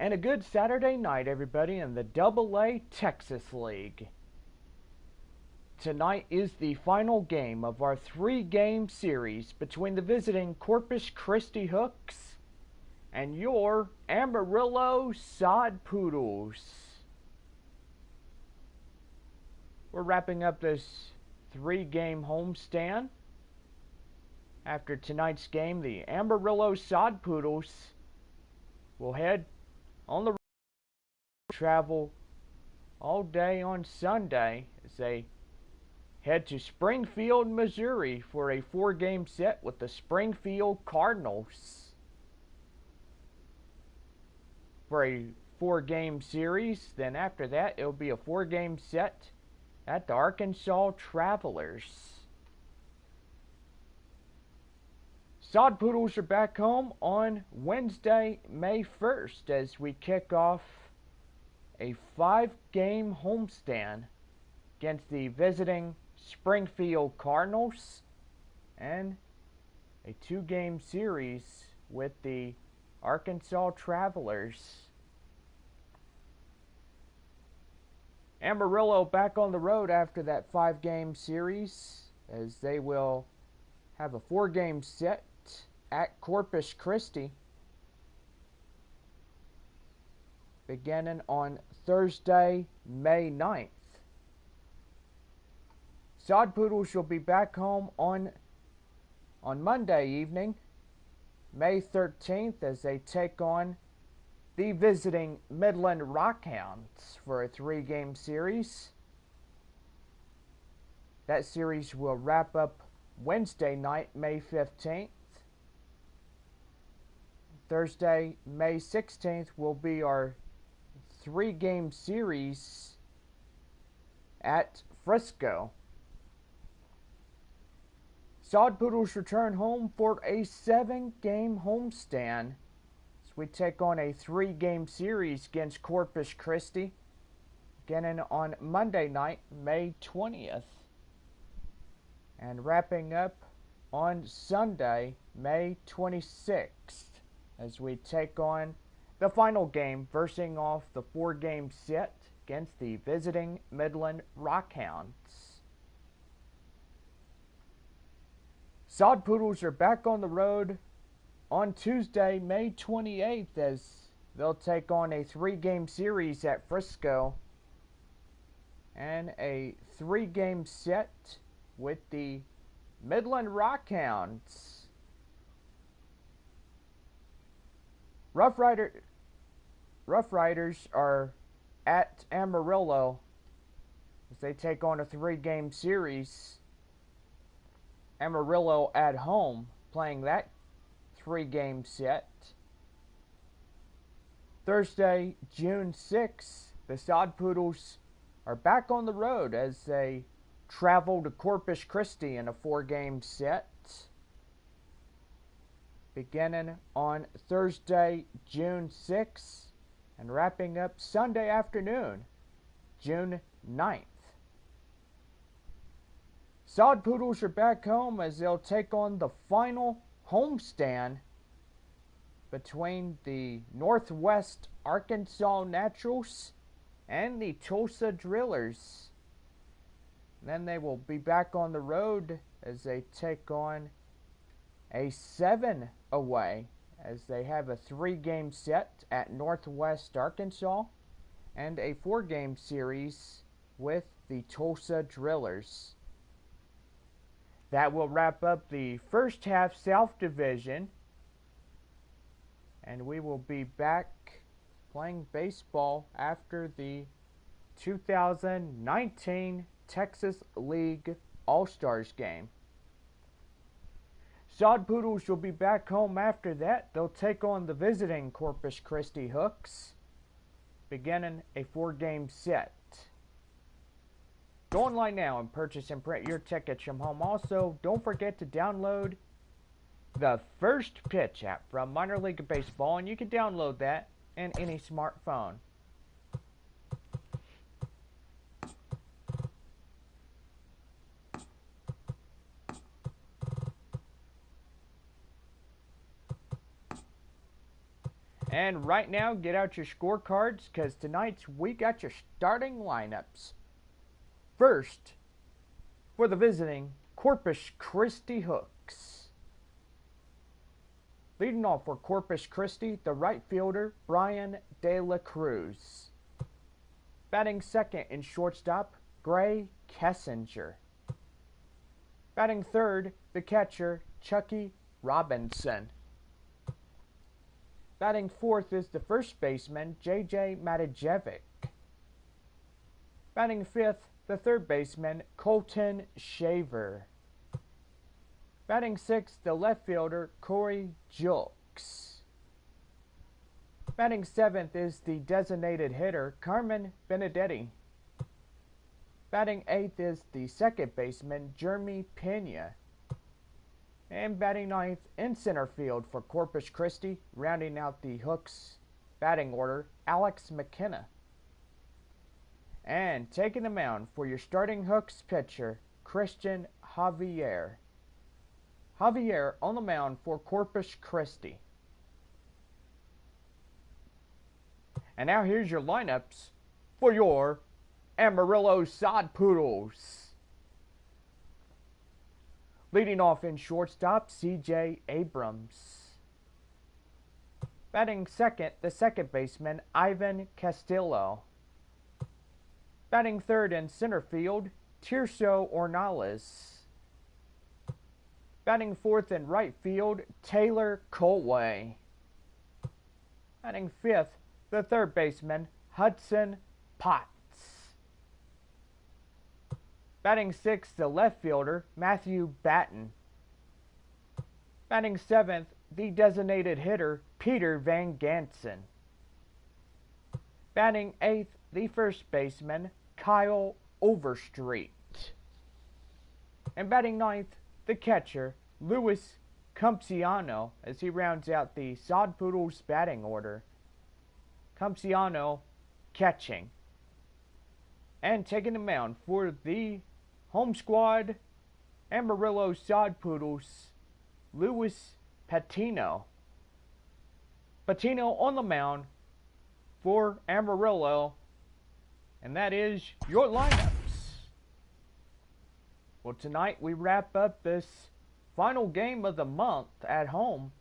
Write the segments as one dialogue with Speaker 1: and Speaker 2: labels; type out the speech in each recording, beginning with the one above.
Speaker 1: And a good Saturday night, everybody, in the AA Texas League. Tonight is the final game of our 3-game series between the visiting Corpus Christi Hooks and your Amarillo Sod Poodles. We're wrapping up this 3-game homestand. After tonight's game, the Amarillo Sod Poodles will head on the road, travel all day on Sunday as they head to Springfield, Missouri for a 4-game set with the Springfield Cardinals. For a 4-game series, then after that it'll be a 4-game set at the Arkansas Travelers. Sod Poodles are back home on Wednesday, May 1st as we kick off a 5-game homestand against the visiting Springfield Cardinals and a 2-game series with the Arkansas Travelers. Amarillo back on the road after that 5-game series as they will have a 4-game set at Corpus Christi beginning on Thursday, May 9th. Sod Poodles will be back home on Monday evening, May 13th, as they take on the visiting Midland Rockhounds for a 3-game series. That series will wrap up Wednesday night, May 15th. Thursday, May 16th will be our 3-game series at Frisco. Sod Poodles return home for a 7-game homestand as we take on a 3-game series against Corpus Christi beginning on Monday night, May 20th. And wrapping up on Sunday, May 26th, as we take on the final game, versing off the 4-game set against the visiting Midland Rockhounds. Sod Poodles are back on the road on Tuesday, May 28th, as they'll take on a 3-game series at Frisco and a 3-game set with the Midland Rockhounds. Rough Riders are at Amarillo as they take on a 3-game series. Amarillo at home playing that 3-game set. Thursday, June 6th, the Sod Poodles are back on the road as they travel to Corpus Christi in a 4-game set beginning on Thursday, June 6th, and wrapping up Sunday afternoon, June 9th. Sod Poodles are back home as they'll take on the final homestand between the Northwest Arkansas Naturals and the Tulsa Drillers. Then they will be back on the road as they take on a 7 away as they have a 3-game set at Northwest Arkansas and a 4-game series with the Tulsa Drillers. That will wrap up the first half South Division, and we will be back playing baseball after the 2019 Texas League All-Stars game. Sod Poodles will be back home after that. They'll take on the visiting Corpus Christi Hooks, beginning a 4-game set. Go online now and purchase and print your tickets from home. Also, don't forget to download the First Pitch app from Minor League Baseball, and you can download that in any smartphone. And right now, get out your scorecards, because tonight we got your starting lineups. First, for the visiting Corpus Christi Hooks. Leading off for Corpus Christi, the right fielder, Brian De La Cruz. Batting second in shortstop, Gray Kessinger. Batting third, the catcher, Chucky Robinson. Batting fourth is the first baseman, J.J. Matijevic. Batting fifth, the third baseman, Colton Shaver. Batting sixth, the left fielder, Corey Julks. Batting seventh is the designated hitter, Carmen Benedetti. Batting eighth is the second baseman, Jeremy Pena. And batting ninth in center field for Corpus Christi, rounding out the Hooks batting order, Alex McKenna. And taking the mound for your starting Hooks pitcher, Christian Javier. Javier on the mound for Corpus Christi. And now here's your lineups for your Amarillo Sod Poodles. Leading off in shortstop, C.J. Abrams. Batting second, the second baseman, Ivan Castillo. Batting third in center field, Tirso Ornales. Batting fourth in right field, Taylor Colway. Batting fifth, the third baseman, Hudson Potts. Batting sixth, the left fielder, Matthew Batten. Batting seventh, the designated hitter, Peter Van Gansen. Batting eighth, the first baseman, Kyle Overstreet. And batting ninth, the catcher, Louis Campsiano, as he rounds out the Sod Poodles batting order. Campsiano catching. And taking the mound for the home squad, Amarillo Sod Poodles, Louis Patino. Patino on the mound for Amarillo, and that is your lineups. Well, tonight we wrap up this final game of the month at home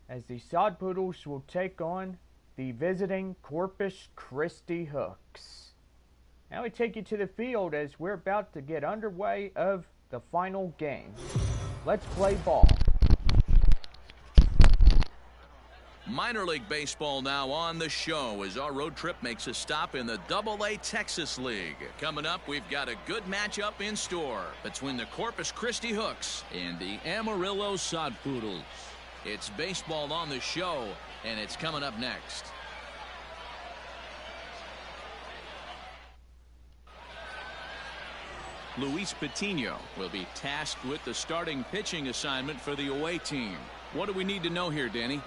Speaker 1: as the Sod Poodles will take on the visiting Corpus Christi Hooks. Now we take you to the field as we're about to get underway of the final game. Let's play ball.
Speaker 2: Minor League Baseball now on the show as our road trip makes a stop in the AA Texas League. Coming up, we've got a good matchup in store between the Corpus Christi Hooks and the Amarillo Sod Poodles. It's baseball on the show, and it's coming up next. Luis Patino will be tasked with the starting pitching assignment for the away team. What do we need to know here, Danny?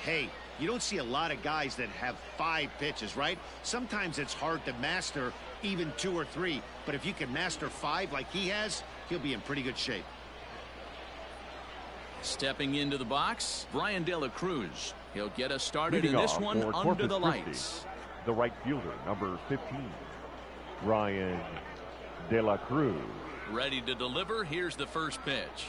Speaker 3: Hey, you don't see a lot of guys that have 5 pitches, right? Sometimes it's hard to master even 2 or 3, but if you can master 5 like he has, he'll be in pretty good shape.
Speaker 2: Stepping into the box, Brian De La Cruz. He'll get us started
Speaker 4: Leading
Speaker 2: in this
Speaker 4: off
Speaker 2: one
Speaker 4: for
Speaker 2: under
Speaker 4: Corpus
Speaker 2: the
Speaker 4: Christi,
Speaker 2: lights.
Speaker 4: the right fielder, number 15, Brian De La Cruz.
Speaker 2: Ready to deliver. Here's the first pitch.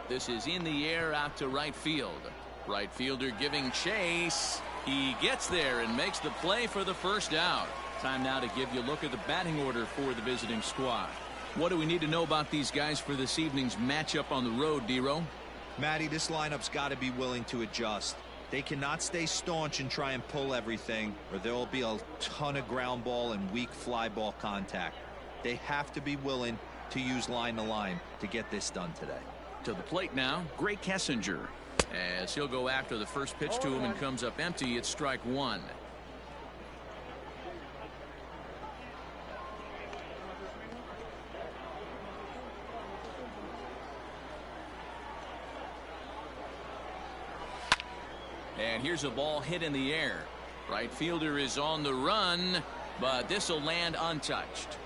Speaker 2: This is in the air out to right field. Right fielder giving chase. He gets there and makes the play for the first out. Time now to give you a look at the batting order for the visiting squad. What do we need to know about these guys for this evening's matchup on the road, D-Row?
Speaker 5: Matty, this lineup's got to be willing to adjust. They cannot stay staunch and try and pull everything, or there will be a ton of ground ball and weak fly ball contact. They have to be willing to use line to line to get this done today.
Speaker 2: To the plate now, Gray Kessinger. As he'll go after the first pitch to him and comes up empty, it's strike one. And here's a ball hit in the air. Right fielder is on the run, but this will land untouched.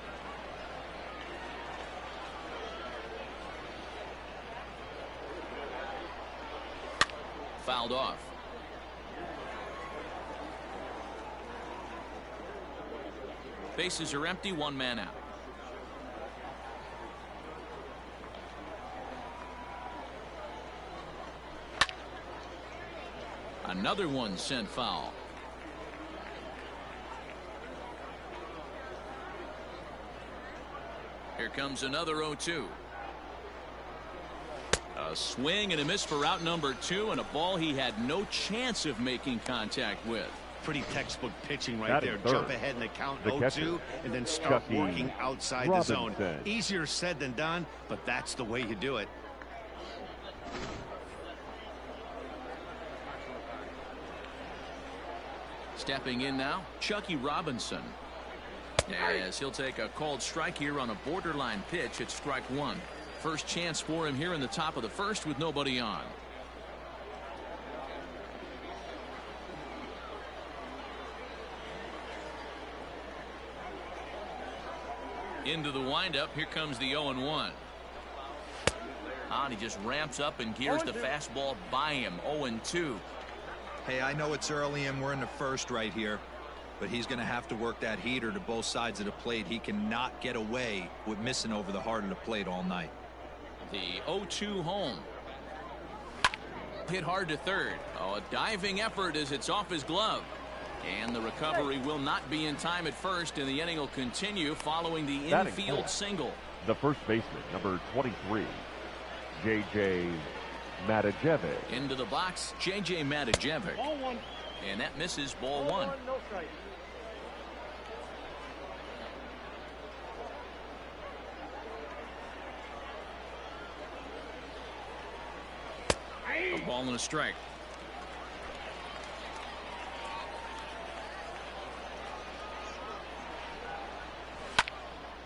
Speaker 2: Fouled off. Bases are empty, one man out. Another one sent foul. Here comes another 0-2. A swing and a miss for out number 2, and a ball he had no chance of making contact with.
Speaker 3: Pretty textbook pitching right there. Jump ahead in the count 0-2 and then start working outside the zone. Easier said than done, but that's the way you do it.
Speaker 2: Stepping in now, Chucky Robinson. As he'll take a called strike here on a borderline pitch at strike 1. First chance for him here in the top of the first with nobody on. Into the windup. Here comes the 0-1. He just ramps up and gears the fastball by him. 0-2.
Speaker 5: Hey, I know it's early and we're in the first right here, but he's going to have to work that heater to both sides of the plate. He cannot get away with missing over the heart of the plate all night.
Speaker 2: The 0-2 home. Hit hard to third. A diving effort as it's off his glove. And the recovery will not be in time at first, and the inning will continue following the infield single.
Speaker 4: The first baseman, number 23, J.J. Matajevic.
Speaker 2: Into the box, J.J. Matajevic.
Speaker 6: Ball 1.
Speaker 2: And that misses ball 1.
Speaker 6: No strike.
Speaker 2: A ball and a strike.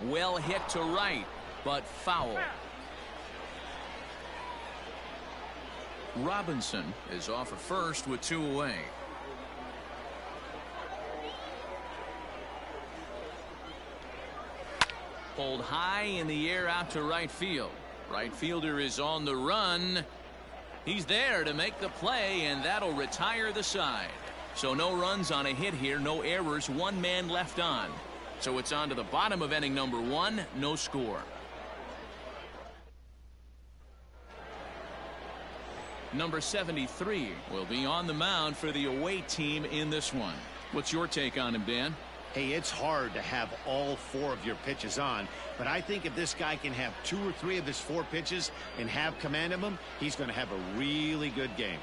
Speaker 2: Well hit to right, but foul. Robinson is off at first with 2 away. Pulled high in the air out to right field. Right fielder is on the run. He's there to make the play, and that'll retire the side. So no runs on a hit here, no errors, 1 man left on. So it's on to the bottom of inning number 1, no score. Number 73 will be on the mound for the away team in this one. What's your take on him, Dan?
Speaker 3: Hey, it's hard to have all 4 of your pitches on, but I think if this guy can have 2 or 3 of his 4 pitches and have command of them, he's going to have a really good game.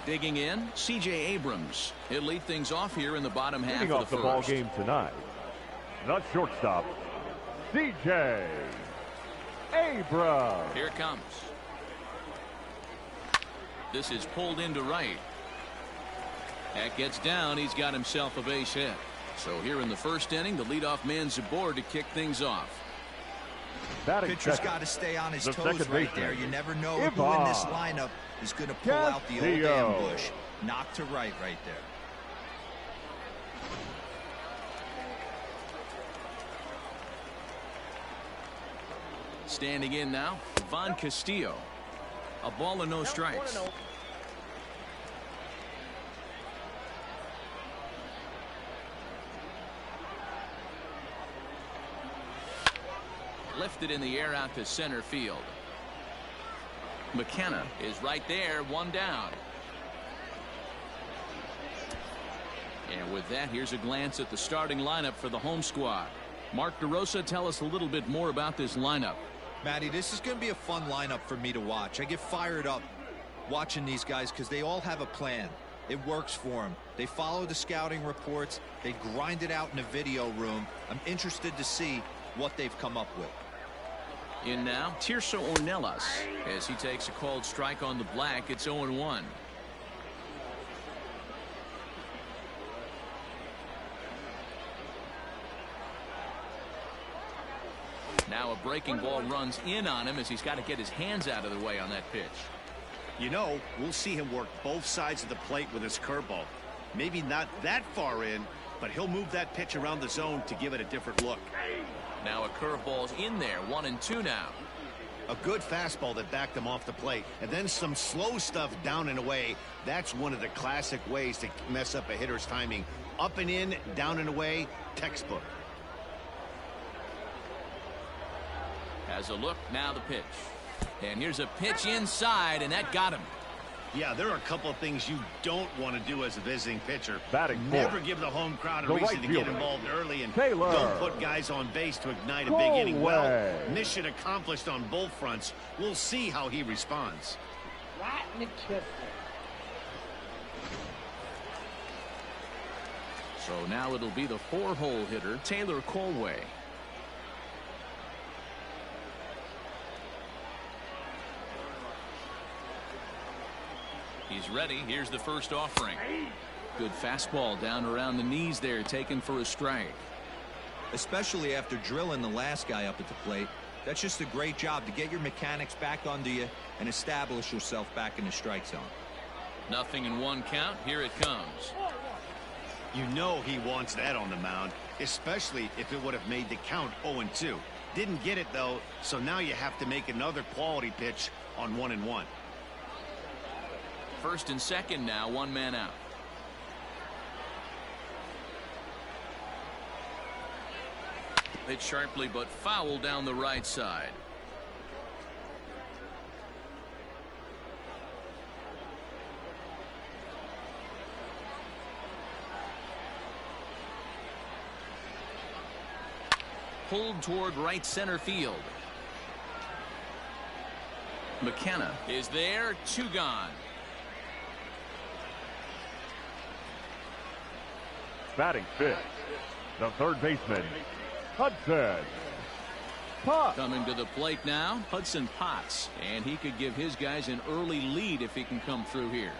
Speaker 2: Digging in, C.J. Abrams. He'll lead things off here in the bottom half
Speaker 4: Leading
Speaker 2: of
Speaker 4: off
Speaker 2: the
Speaker 4: the
Speaker 2: first.
Speaker 4: ball game tonight, the shortstop, C.J. Abrams.
Speaker 2: Here it comes. This is pulled into right. That gets down. He's got himself a base hit. So here in the first inning, the leadoff man's aboard to kick things off.
Speaker 5: Pitcher's got to stay on his toes right there. You never know who in this lineup is going to pull out the old ambush. Knock to right there.
Speaker 2: Standing in now, Von Castillo. A ball and no strikes. Lifted in the air out to center field. McKenna is right there, 1 down. And with that, here's a glance at the starting lineup for the home squad. Mark DeRosa, tell us a little bit more about this lineup.
Speaker 5: Matty, this is going to be a fun lineup for me to watch. I get fired up watching these guys because they all have a plan. It works for them. They follow the scouting reports. They grind it out in the video room. I'm interested to see what they've come up with.
Speaker 2: In now, Tirso Ornelas. As he takes a called strike on the black, it's 0-1. Now a breaking ball runs in on him as he's got to get his hands out of the way on that pitch.
Speaker 3: You know, we'll see him work both sides of the plate with his curveball. Maybe not that far in, but he'll move that pitch around the zone to give it a different look.
Speaker 2: Now a curveball's in there, 1-2 now.
Speaker 3: A good fastball that backed him off the plate. And then some slow stuff down and away. That's one of the classic ways to mess up a hitter's timing. Up and in, down and away, textbook.
Speaker 2: Has a look, now the pitch. And here's a pitch inside, and that got him.
Speaker 3: Yeah, there are a couple of things you don't want to do as a visiting pitcher.
Speaker 4: Batting
Speaker 3: Never
Speaker 4: fourth.
Speaker 3: give the home crowd a
Speaker 4: The
Speaker 3: reason
Speaker 4: right
Speaker 3: to get
Speaker 4: fielder,
Speaker 3: involved early, and
Speaker 4: Taylor.
Speaker 3: don't put guys on base to ignite a big inning. Well,
Speaker 4: Colway.
Speaker 3: mission accomplished on both fronts. We'll see how he responds.
Speaker 1: Right in the kisser.
Speaker 2: So now it'll be the 4-hole hitter, Taylor Colway. He's ready. Here's the first offering. Good fastball down around the knees there, taken for a strike.
Speaker 5: Especially after drilling the last guy up at the plate. That's just a great job to get your mechanics back under you and establish yourself back in the strike zone.
Speaker 2: Nothing in 1 count. Here it comes.
Speaker 3: You know he wants that on the mound, especially if it would have made the count 0-2. Didn't get it, though, so now you have to make another quality pitch on 1-1.
Speaker 2: First and second now, 1 man out. Hit sharply but foul down the right side. Pulled toward right center field. McKenna is there, 2 gone.
Speaker 4: Batting fifth, the third baseman, Hudson Potts.
Speaker 2: Coming to the plate now, Hudson Potts, and he could give his guys an early lead if he can come through here.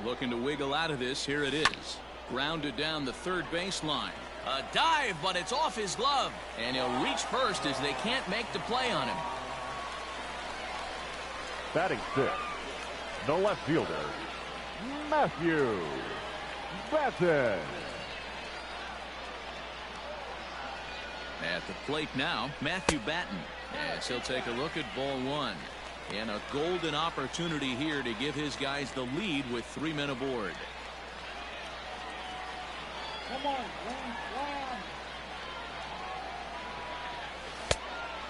Speaker 2: Looking to wiggle out of this. Here it is. Grounded down the third baseline. A dive, but it's off his glove, and he'll reach first as they can't make the play on him.
Speaker 4: Batting sixth, the left fielder, Matthew Batten.
Speaker 2: At the plate now, Matthew Batten. As he'll take a look at ball 1. And a golden opportunity here to give his guys the lead with 3 men aboard.
Speaker 1: Come on, Glenn.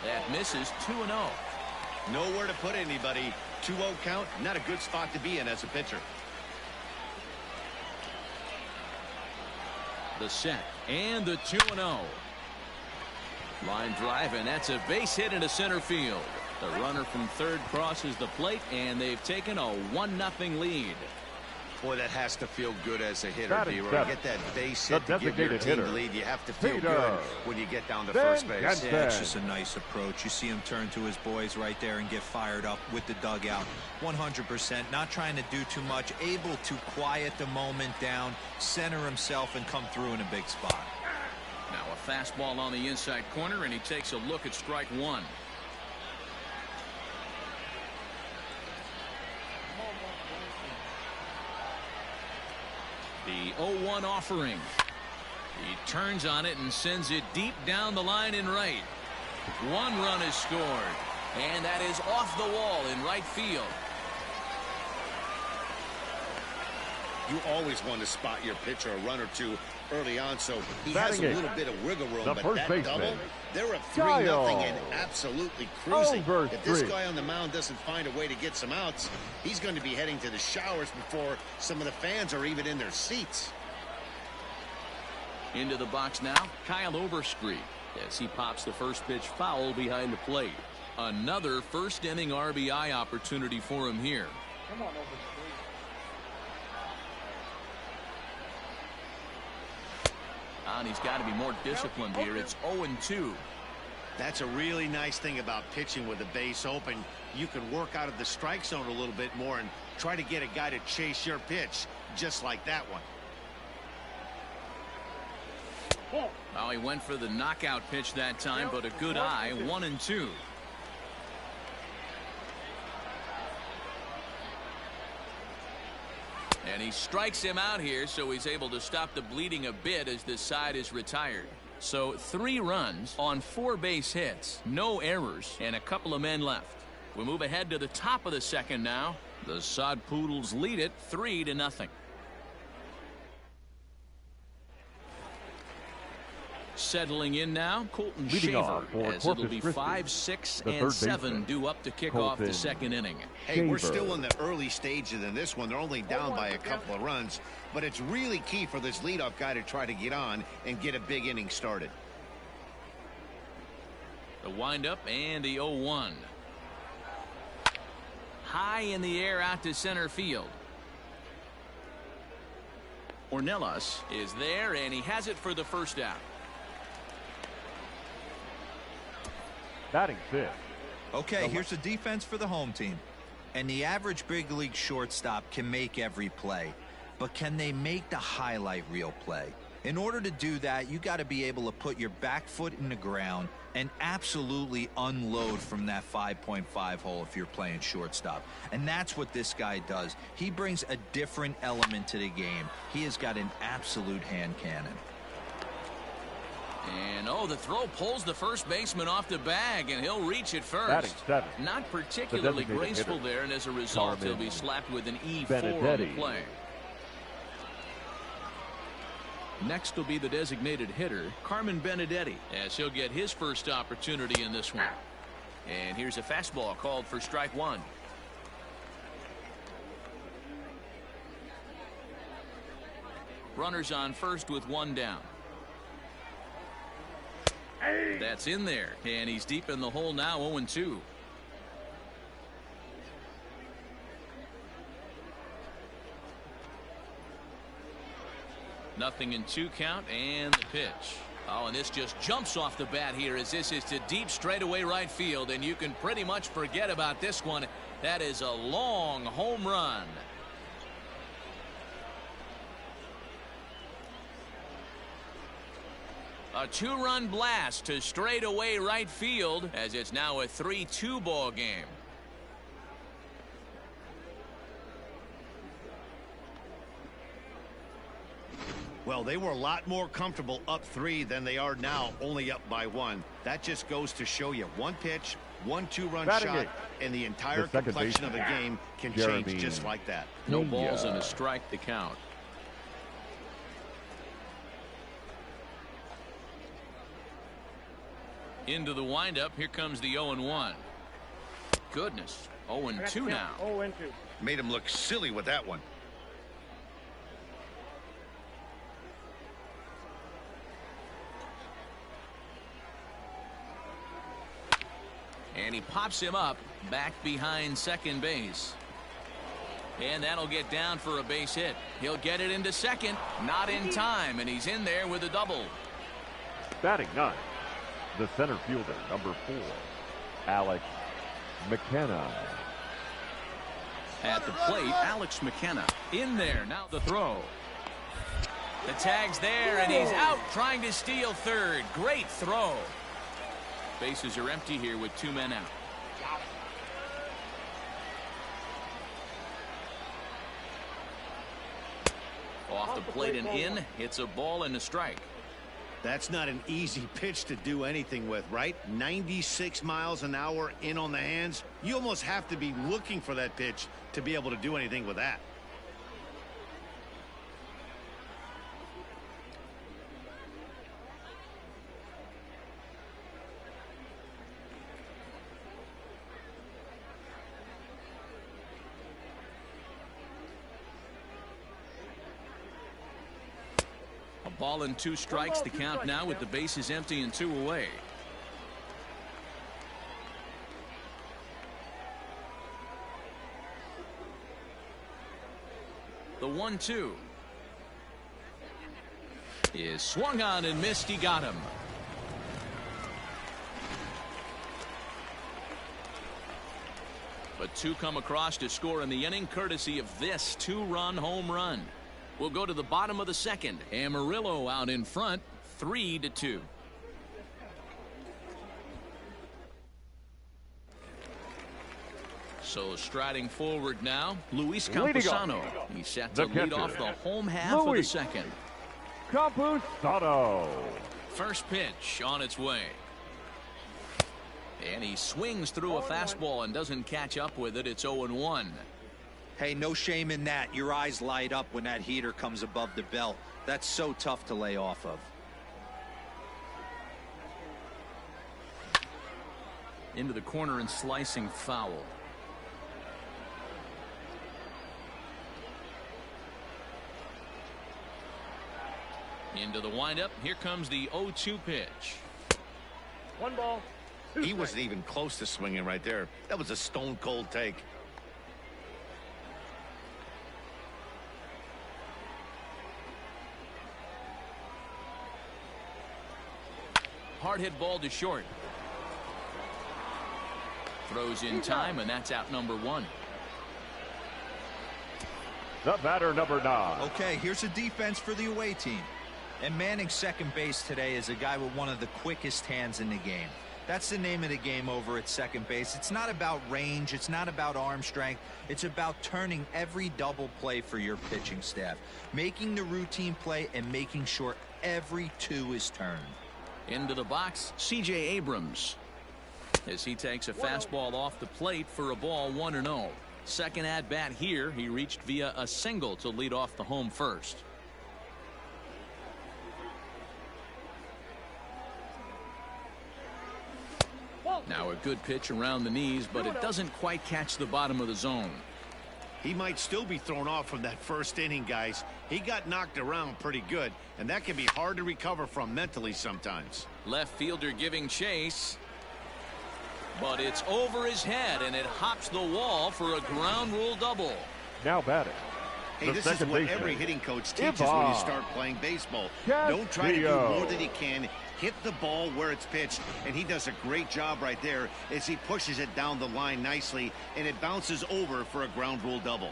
Speaker 2: That misses 2-0.
Speaker 3: Nowhere to put anybody. 2-0 count, not a good spot to be in as a pitcher.
Speaker 2: The set and the 2-0. Line drive, and that's a base hit into center field. The runner from third crosses the plate, and they've taken a 1-0 lead.
Speaker 3: Boy, that has to feel good as a hitter,
Speaker 4: Batting
Speaker 3: D-Roy.
Speaker 4: seventh,
Speaker 3: Get that base
Speaker 4: the
Speaker 3: hit to give your
Speaker 4: designated
Speaker 3: team
Speaker 4: hitter,
Speaker 3: the lead. You have to feel
Speaker 4: Peter
Speaker 3: good when you get down to
Speaker 4: Van
Speaker 3: first base.
Speaker 4: Jensen.
Speaker 5: Yeah, it's just a nice approach. You see him turn to his boys right there and get fired up with the dugout. 100%, not trying to do too much, able to quiet the moment down, center himself, and come through in a big spot.
Speaker 2: Now a fastball on the inside corner, and he takes a look at strike 1. The 0-1 offering. He turns on it and sends it deep down the line in right. 1 run is scored, and that is off the wall in right field.
Speaker 3: You always want to spot your pitcher a run or two early on, so he
Speaker 4: Batting
Speaker 3: has a
Speaker 4: eighth,
Speaker 3: little bit of wiggle room.
Speaker 4: the
Speaker 3: But
Speaker 4: first
Speaker 3: that
Speaker 4: baseman,
Speaker 3: double, they're up
Speaker 4: Kyle.
Speaker 3: 3-0 and absolutely cruising.
Speaker 4: Over
Speaker 3: If this
Speaker 4: 3.
Speaker 3: guy on the mound doesn't find a way to get some outs, he's going to be heading to the showers before some of the fans are even in their seats.
Speaker 2: Into the box now, Kyle Overstreet, as he pops the first pitch foul behind the plate. Another first inning RBI opportunity for him here.
Speaker 1: Come on, Overstreet.
Speaker 2: And he's got to be more disciplined here. It's 0-2.
Speaker 3: That's a really nice thing about pitching with the base open. You can work out of the strike zone a little bit more and try to get a guy to chase your pitch, just like that one.
Speaker 2: Well, he went for the knockout pitch that time, but a good eye. 1-2. And he strikes him out here, so he's able to stop the bleeding a bit as this side is retired. So 3 runs on 4 base hits, no errors, and a couple of men left. We move ahead to the top of the second now. The Sod Poodles lead it 3-0. Settling in now, Colton Shaver, as it'll be 5, 6, and 7 due up to kick off the second inning.
Speaker 3: Hey, we're still in the early stages in this one. They're only down by a couple of runs, but it's really key for this leadoff guy to try to get on and get a big inning started.
Speaker 2: The windup and the 0-1. High in the air out to center field. Ornelas is there, and he has it for the first out.
Speaker 4: Batting 5th.
Speaker 5: Okay, here's the defense for the home team. And the average big league shortstop can make every play. But can they make the highlight reel play? In order to do that, you got to be able to put your back foot in the ground and absolutely unload from that 5.5 hole if you're playing shortstop. And that's what this guy does. He brings a different element to the game. He has got an absolute hand cannon.
Speaker 2: And the throw pulls the first baseman off the bag, and he'll reach it first.
Speaker 4: Batting 7th.
Speaker 2: Not particularly graceful
Speaker 4: hitter,
Speaker 2: there, and as a result, he'll be slapped with an E4 on the
Speaker 4: Benedetti.
Speaker 2: play. Next will be the designated hitter, Carmen Benedetti, as he'll get his first opportunity in this one. And here's a fastball called for strike 1. Runners on first with 1 down. That's in there, and he's deep in the hole now, 0-2. Nothing in 2 count, and the pitch. And this just jumps off the bat here, as this is to deep straightaway right field, and you can pretty much forget about this one. That is a long home run. A 2-run blast to straightaway right field, as it's now a 3-2 ball game.
Speaker 3: Well, they were a lot more comfortable up 3 than they are now, only up by 1. That just goes to show you 1 pitch, 1 2-run shot, and the entire complexion of the game can change just like that.
Speaker 2: No balls and a strike to count. Into the windup. Here comes the 0-1. Goodness. 0-2 now.
Speaker 6: 0-2.
Speaker 3: Made him look silly with that one.
Speaker 2: And he pops him up back behind second base. And that'll get down for a base hit. He'll get it into second. Not in time, and he's in there with a double.
Speaker 4: Batting 9th. The center fielder, number 4, Alex McKenna.
Speaker 2: At the plate, Alex McKenna. In there, now the throw. The tag's there, and he's out trying to steal third. Great throw. Bases are empty here with 2 men out. Off the plate and in. It's a ball and a strike.
Speaker 3: That's not an easy pitch to do anything with, right? 96 miles an hour in on the hands. You almost have to be looking for that pitch to be able to do anything with that.
Speaker 2: Ball and 2 strikes to count now with the bases empty and 2 away. The 1-2 is swung on and missed. He got him. But 2 come across to score in the inning, courtesy of this 2-run home run. We'll go to the bottom of the second. Amarillo out in front, 3-2. So striding forward now, Luis Camposano. He's set to lead off the home half of the second.
Speaker 4: Campusano.
Speaker 2: First pitch on its way. And he swings through a fastball and doesn't catch up with it. It's 0-1.
Speaker 5: Hey, no shame in that. Your eyes light up when that heater comes above the belt. That's so tough to lay off of.
Speaker 2: Into the corner and slicing foul. Into the windup. Here comes the 0-2 pitch.
Speaker 4: 1 ball.
Speaker 3: He wasn't even close to swinging right there. That was a stone cold take.
Speaker 2: Hard hit ball to short. Throws in time, and that's out number 1.
Speaker 4: The batter, number 9.
Speaker 5: Okay, here's a defense for the away team. And manning second base today is a guy with one of the quickest hands in the game. That's the name of the game over at second base. It's not about range. It's not about arm strength. It's about turning every double play for your pitching staff, making the routine play and making sure every 2 is turned.
Speaker 2: Into the box, C.J. Abrams, as he takes a fastball off the plate for a ball, 1-0. Second at bat here, he reached via a single to lead off the home first. Now a good pitch around the knees, but it doesn't quite catch the bottom of the zone.
Speaker 3: He might still be thrown off from that first inning, guys. He got knocked around pretty good, and that can be hard to recover from mentally sometimes.
Speaker 2: Left fielder giving chase, but it's over his head, and it hops the wall for a ground rule double.
Speaker 4: Now batting.
Speaker 3: Hey, this is what every hitting coach teaches when you start playing baseball. Don't try to do more than you can. Hit the ball where it's pitched, and he does a great job right there as he pushes it down the line nicely, and it bounces over for a ground rule double.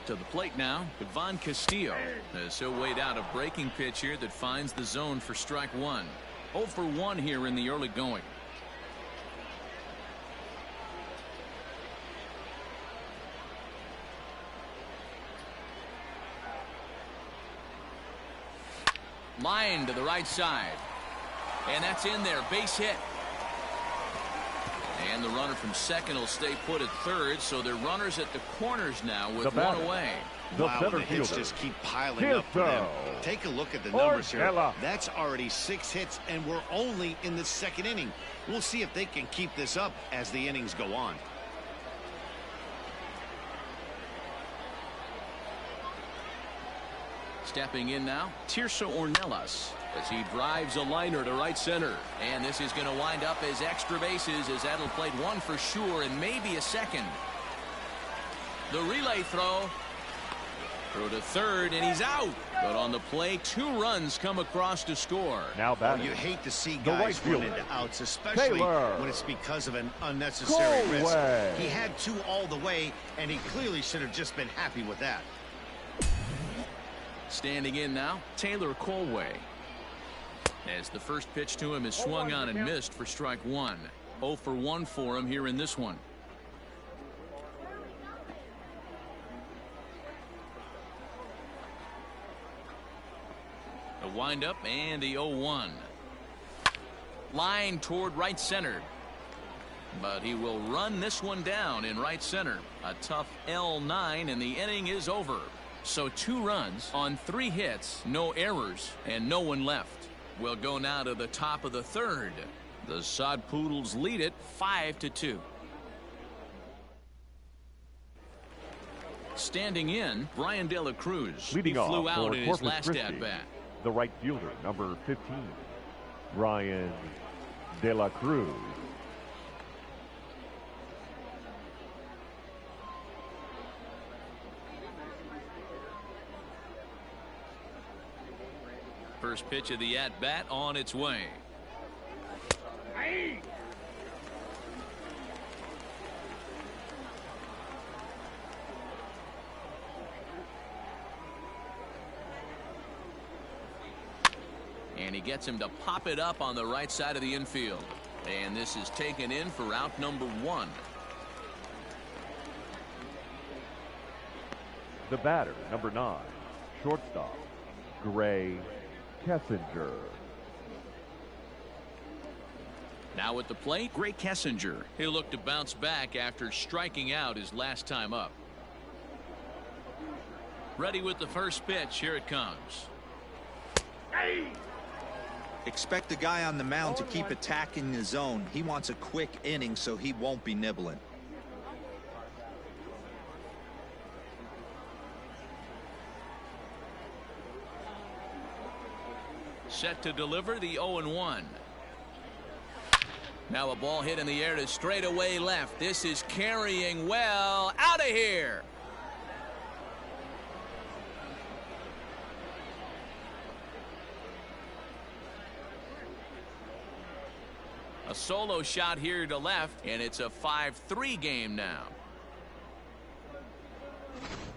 Speaker 2: To the plate now, Ivan Castillo has so weighed out a breaking pitch here that finds the zone for strike 1. 0 for 1 here in the early going. Line to the right side. And that's in there. Base hit. And the runner from second will stay put at third, so they're runners at the corners now with one away.
Speaker 3: Wow, the hits just keep piling up for them. Take a look at the numbers here. That's already 6 hits, and we're only in the second inning. We'll see if they can keep this up as the innings go on.
Speaker 2: Stepping in now, Tirso Ornelas, as he drives a liner to right center. And this is going to wind up as extra bases, as that'll play 1 for sure and maybe a second. The relay throw to third, and he's out. But on the play, 2 runs come across to score.
Speaker 4: Now batting.
Speaker 3: You hate to see guys run into outs, especially when it's because of an unnecessary risk. He had 2 all the way, and he clearly should have just been happy with that.
Speaker 2: Standing in now, Taylor Colway, as the first pitch to him is swung on and missed for strike 1. 0 for 1 for him here in this one. A windup and a 0-1. Line toward right center, but he will run this one down in right center. A tough L9, and the inning is over. So 2 runs on 3 hits, no errors, and no one left. We'll go now to the top of the third. The Sod Poodles lead it 5-2. Standing in, Brian De La Cruz,
Speaker 4: leading
Speaker 2: who flew
Speaker 4: off
Speaker 2: out
Speaker 4: for
Speaker 2: in his
Speaker 4: Corpus
Speaker 2: last
Speaker 4: Christi,
Speaker 2: at-bat.
Speaker 4: the right fielder, number 15, Brian De La Cruz.
Speaker 2: First pitch of the at-bat on its way. And he gets him to pop it up on the right side of the infield. And this is taken in for out number 1.
Speaker 4: The batter, number 9, shortstop, Gray Kessinger.
Speaker 2: Now at the plate, Gray Kessinger. He'll look to bounce back after striking out his last time up. Ready with the first pitch. Here it comes.
Speaker 5: Expect the guy on the mound to keep attacking the zone. He wants a quick inning so he won't be nibbling.
Speaker 2: Set to deliver the 0-1. Now a ball hit in the air to straightaway left. This is carrying well. Out of here. A solo shot here to left, and it's a 5-3 game now.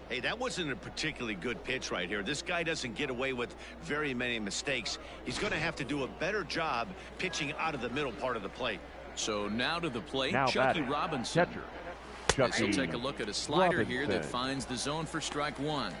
Speaker 3: Hey, that wasn't a particularly good pitch right here. This guy doesn't get away with very many mistakes. He's going to have to do a better job pitching out of the middle part of the plate.
Speaker 2: So now to the plate,
Speaker 4: Now
Speaker 2: Chucky
Speaker 4: batting,
Speaker 2: Robinson.
Speaker 4: catcher,
Speaker 2: As he'll
Speaker 4: Chucky
Speaker 2: take a look at a slider here that
Speaker 4: Robinson.
Speaker 2: finds the zone for strike one.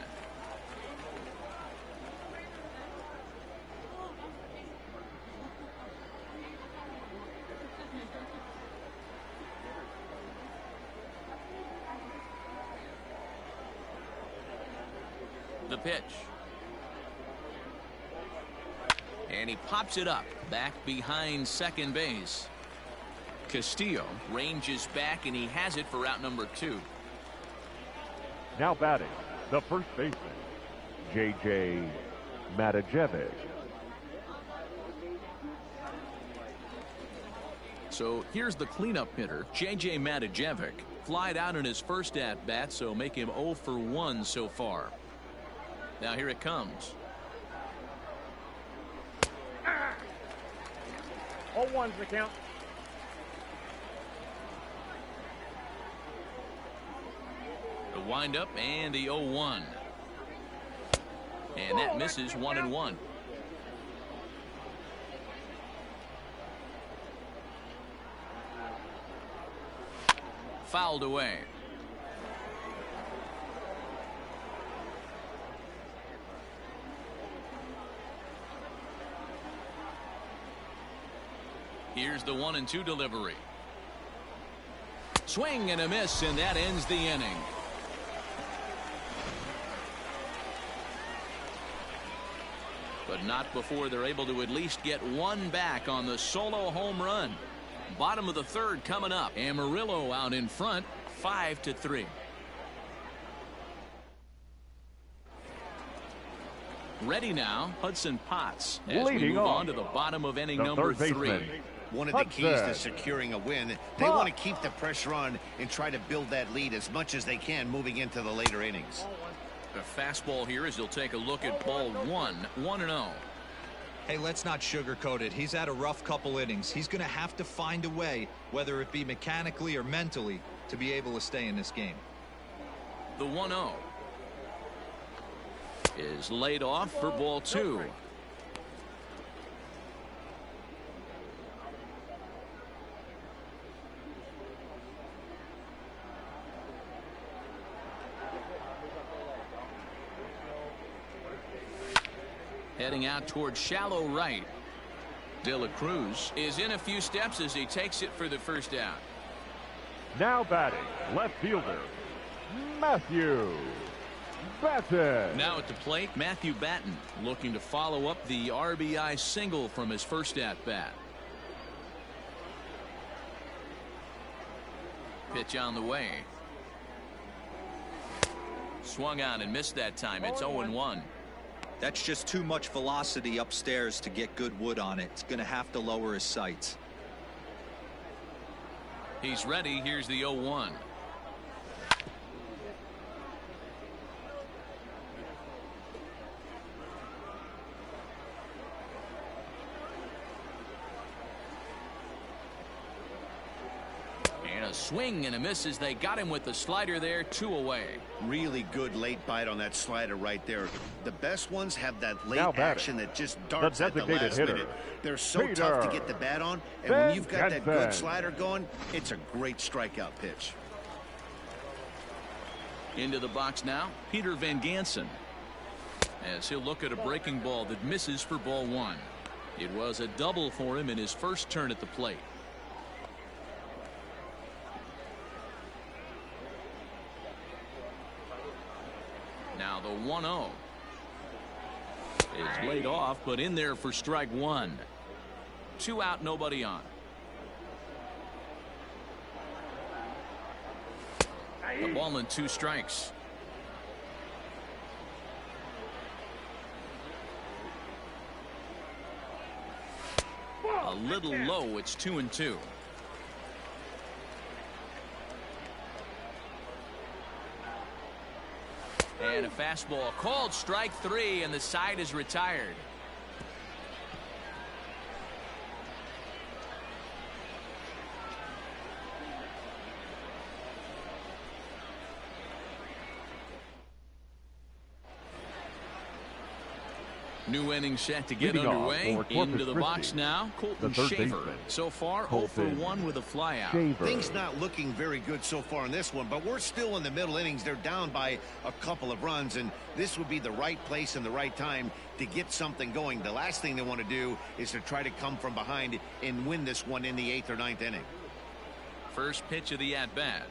Speaker 2: The pitch. And he pops it up back behind second base. Castillo ranges back, and he has it for out number 2.
Speaker 4: Now batting, the first baseman, J.J. Matajevic.
Speaker 2: So here's the cleanup hitter, J.J. Matajevic. Flied out in his first at-bat, so make him 0 for 1 so far. Now here it comes.
Speaker 4: 0-1's the count.
Speaker 2: The windup and the 0-1. And that misses 1-1. Fouled away. Here's the 1-2 delivery. Swing and a miss, and that ends the inning. But not before they're able to at least get one back on the solo home run. Bottom of the third coming up. Amarillo out in front, 5-3. Ready now, Hudson Potts, as we
Speaker 4: Leading
Speaker 2: move
Speaker 4: off,
Speaker 2: on to the bottom of inning
Speaker 4: the
Speaker 2: number
Speaker 4: third
Speaker 2: 3.
Speaker 4: baseman,
Speaker 3: One of the keys to
Speaker 4: Hudson
Speaker 3: securing a win, they want to keep the pressure on and try to build that lead as much as they can moving into the later innings.
Speaker 2: The fastball here as he'll take a look at ball 1, 1-0.
Speaker 5: Hey, let's not sugarcoat it. He's had a rough couple innings. He's going to have to find a way, whether it be mechanically or mentally, to be able to stay in this game.
Speaker 2: The 1-0 is laid off for ball 2. Heading out towards shallow right. De La Cruz is in a few steps as he takes it for the first out.
Speaker 4: Now batting, left fielder, Matthew Batten.
Speaker 2: Now at the plate, Matthew Batten looking to follow up the RBI single from his first at-bat. Pitch on the way. Swung on and missed that time. It's 0-1.
Speaker 5: That's just too much velocity upstairs to get good wood on it. It's going to have to lower his sights.
Speaker 2: He's ready. Here's the 0-1. And a swing and a miss as they got him with the slider there, 2 away.
Speaker 3: Really good late bite on that slider right there. The best ones have that late
Speaker 4: Now batting,
Speaker 3: action that just darts at the
Speaker 4: designated
Speaker 3: last
Speaker 4: hitter,
Speaker 3: minute. They're so
Speaker 4: Peter
Speaker 3: tough to get the bat on, and when you've got that good
Speaker 4: Jensen.
Speaker 3: slider going, it's a great strikeout pitch.
Speaker 2: Into the box now, Peter Van Gansen, as he'll look at a breaking ball that misses for ball 1. It was a double for him in his first turn at the plate. Now the 1-0 is laid off, but in there for strike one. 2 out, nobody on. The ball and 2 strikes. A little low. It's 2-2. And a fastball called strike 3, and the side is retired. New inning set to get underway. Into the box now, Colton Shaver. So far, 0 for 1 with a flyout.
Speaker 3: Things not looking very good so far in this one, but we're still in the middle innings. They're down by a couple of runs, and this would be the right place and the right time to get something going. The last thing they want to do is to try to come from behind and win this one in the 8th or 9th inning.
Speaker 2: First pitch of the at-bat.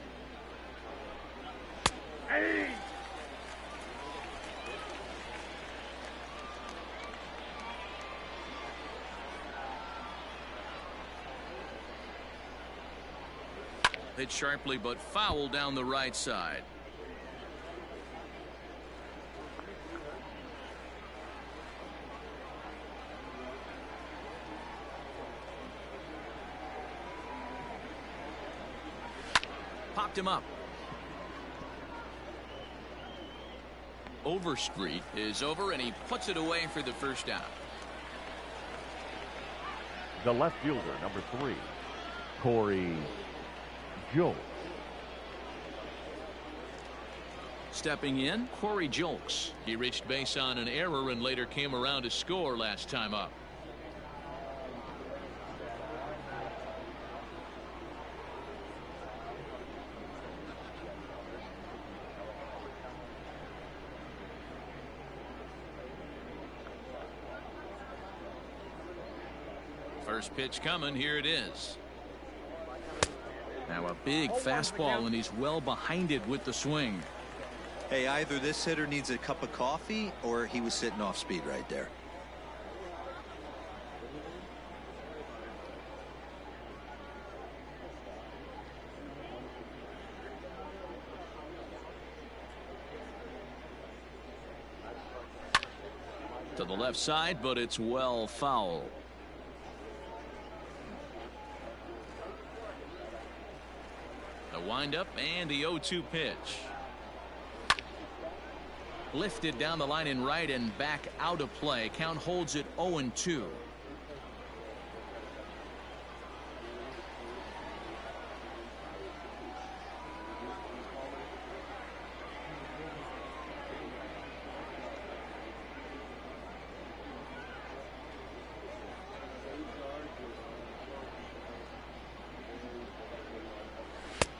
Speaker 2: Hit sharply but foul down the right side. Popped him up. Overstreet is over, and he puts it away for the first out.
Speaker 4: The left fielder, number 3, Corey Julks.
Speaker 2: Stepping in, Corey Julks. He reached base on an error and later came around to score last time up. First pitch coming. Here it is. Now a big fastball, and he's well behind it with the swing.
Speaker 5: Hey, either this hitter needs a cup of coffee or he was sitting off speed right there.
Speaker 2: To the left side, but it's well foul. The windup and the 0-2 pitch. Lifted down the line in right and back out of play. Count holds it 0-2.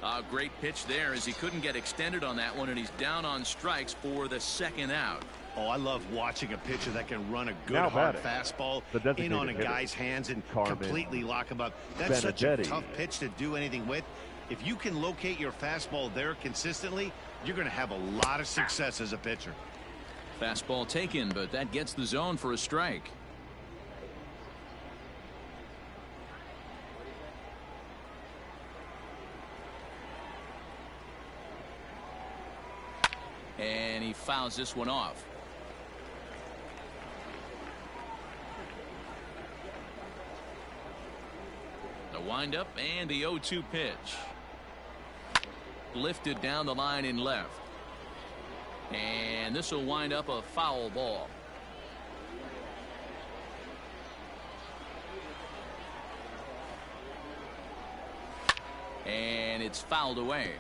Speaker 2: A great pitch there as he couldn't get extended on that one, and he's down on strikes for the second out.
Speaker 3: Oh, I love watching a pitcher that can run a good hard fastball in on a guy's hands and completely lock him up. That's such a tough pitch to do anything with. If you can locate your fastball there consistently, you're going to have a lot of success as a pitcher.
Speaker 2: Fastball taken, but that gets the zone for a strike. And he fouls this one off. The windup and the 0-2 pitch. Lifted down the line in left. And this will wind up a foul ball. And it's fouled away.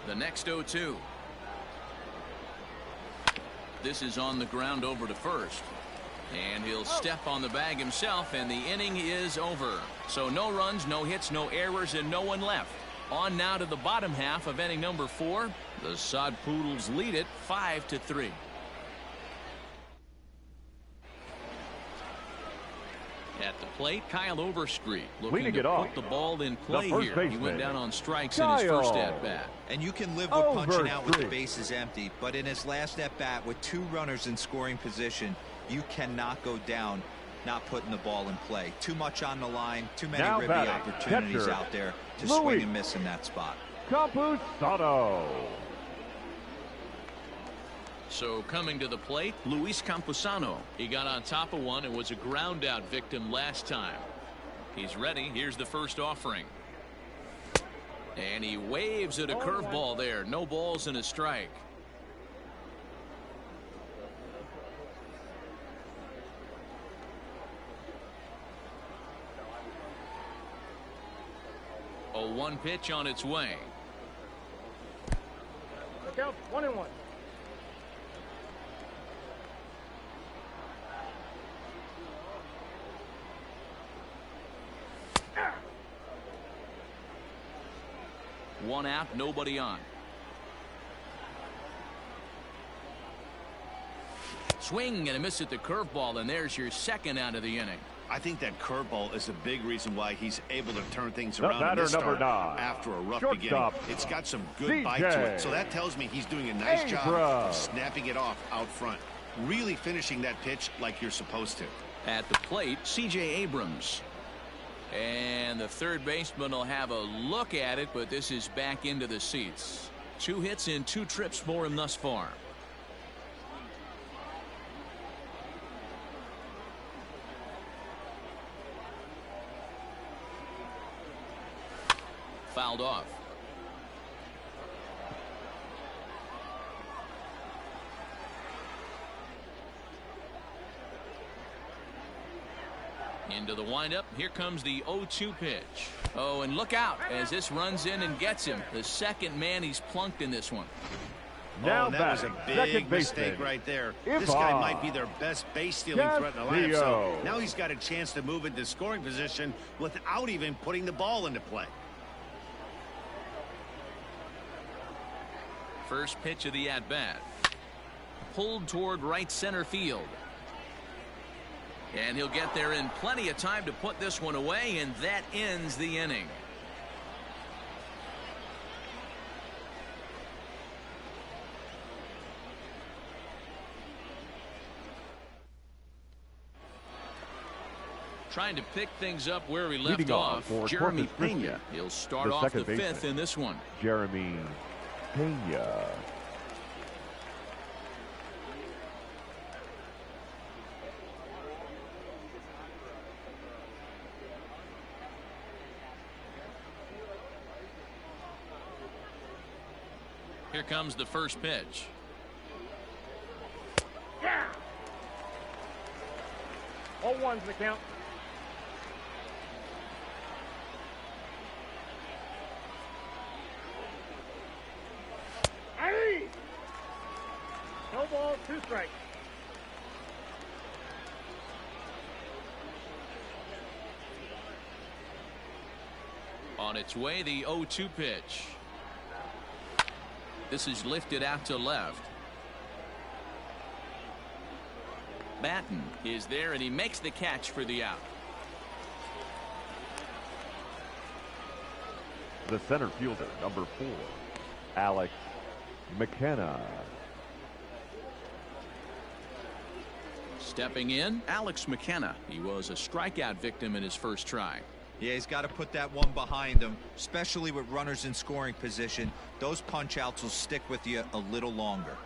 Speaker 2: The next 0-2. This is on the ground over to first. And he'll step on the bag himself, and the inning is over. So no runs, no hits, no errors, and no one left. On now to the bottom half of inning number 4. The Sod Poodles lead it 5-3. At the plate, Kyle Overstreet looking
Speaker 4: Leading
Speaker 2: to
Speaker 4: it off,
Speaker 2: put the ball in play
Speaker 4: the first
Speaker 2: here.
Speaker 4: baseman,
Speaker 2: He went down on strikes
Speaker 4: Kyle
Speaker 2: in his first at-bat.
Speaker 5: And you can live with punching out with the
Speaker 4: Overstreet.
Speaker 5: bases empty, but in his last at-bat with 2 runners in scoring position, you cannot go down not putting the ball in play. Too much on the line, too many
Speaker 4: Now
Speaker 5: ribby
Speaker 4: batting,
Speaker 5: opportunities
Speaker 4: catcher,
Speaker 5: out there to
Speaker 4: Luis
Speaker 5: swing and miss in that spot.
Speaker 4: Campusano.
Speaker 2: So coming to the plate, Luis Campusano. He got on top of one and was a ground out victim last time. He's ready. Here's the first offering. And he waves at a curveball there. No balls and a strike. A 1 pitch on its way.
Speaker 1: Look out, 1-1.
Speaker 2: One out, nobody on. Swing and a miss at the curveball, and there's your second out of the inning.
Speaker 3: I think that curveball is a big reason why he's able to turn things
Speaker 4: The
Speaker 3: around in
Speaker 4: batter,
Speaker 3: this
Speaker 4: number
Speaker 3: start
Speaker 4: 9,
Speaker 3: after a rough
Speaker 4: shortstop,
Speaker 3: beginning. It's got some good
Speaker 4: CJ
Speaker 3: bite to it, so that tells me he's doing a nice job
Speaker 4: Abrams.
Speaker 3: of snapping it off out front. Really finishing that pitch like you're supposed to.
Speaker 2: At the plate, CJ Abrams. And the third baseman will have a look at it, but this is back into the seats. 2 hits in 2 trips for him thus far. Fouled off. Into the windup. Here comes the 0-2 pitch. Oh, and look out as this runs in and gets him. The second man he's plunked in this one.
Speaker 4: Now
Speaker 3: that was a big mistake
Speaker 4: baseman,
Speaker 3: right there.
Speaker 4: Ivan.
Speaker 3: This guy might be their best base stealing threat in the lineup. So now he's got a chance to move into scoring position without even putting the ball into play.
Speaker 2: First pitch of the at-bat. Pulled toward right center field. And he'll get there in plenty of time to put this one away, and that ends the inning. Trying to pick things up where he left
Speaker 4: Leading
Speaker 2: off,
Speaker 4: for
Speaker 2: Jeremy
Speaker 4: Corpus Christi,
Speaker 2: Pena. He'll start
Speaker 4: the
Speaker 2: off the
Speaker 4: second
Speaker 2: 5th
Speaker 4: baseman,
Speaker 2: in this one.
Speaker 4: Jeremy Pena.
Speaker 2: Here comes the first pitch.
Speaker 1: Yeah. All ones the count. Hey! No ball, 2 strikes.
Speaker 2: On its way, the 0-2 pitch. This is lifted out to left. Batten is there, and he makes the catch for the out.
Speaker 4: The center fielder, number 4, Alex McKenna.
Speaker 2: Stepping in, Alex McKenna. He was a strikeout victim in his first try.
Speaker 5: Yeah, he's got to put that one behind him, especially with runners in scoring position. Those punch outs will stick with you a little longer.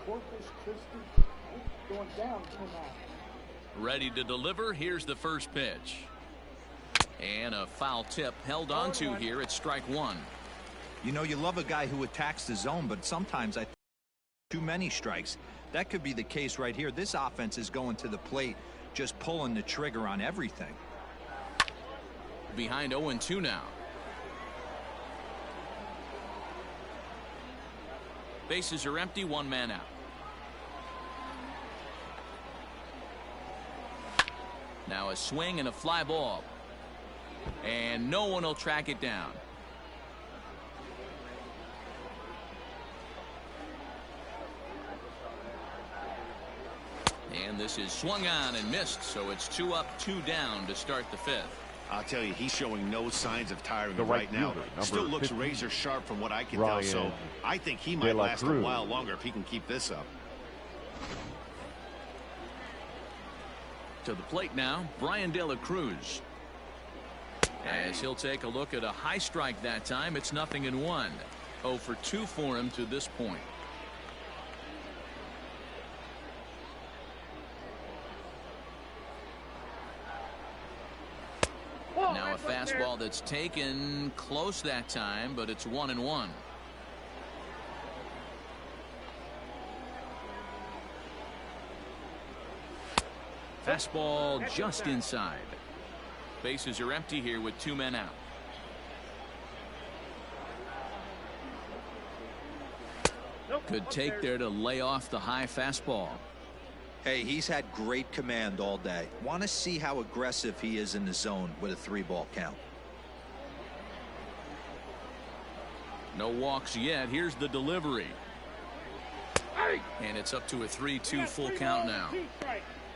Speaker 1: Corpus Christi going down 2-9.
Speaker 2: Ready to deliver. Here's the first pitch. And a foul tip held onto here at strike 1.
Speaker 5: You know, you love a guy who attacks the zone, but sometimes I think too many strikes. That could be the case right here. This offense is going to the plate, just pulling the trigger on everything.
Speaker 2: Behind 0-2 now. Bases are empty, 1 man out. Now a swing and a fly ball. And no one will track it down. And this is swung on and missed, so it's 2 up, 2 down to start the 5th.
Speaker 3: I'll tell you, he's showing no signs of tiring right now. Still looks razor sharp from what I can tell, so I think he might last a while longer if he can keep this up.
Speaker 2: To the plate now, Brian De La Cruz. As he'll take a look at a high strike that time, it's 0-1. 0 for 2 for him to this point. Now a fastball that's taken close that time, but it's 1-1. Fastball just inside. Bases are empty here with 2 men out. Good take there to lay off the high fastball.
Speaker 5: Hey, he's had great command all day. Want to see how aggressive he is in the zone with a 3-ball count.
Speaker 2: No walks yet. Here's the delivery. And it's up to a 3-2 full count now.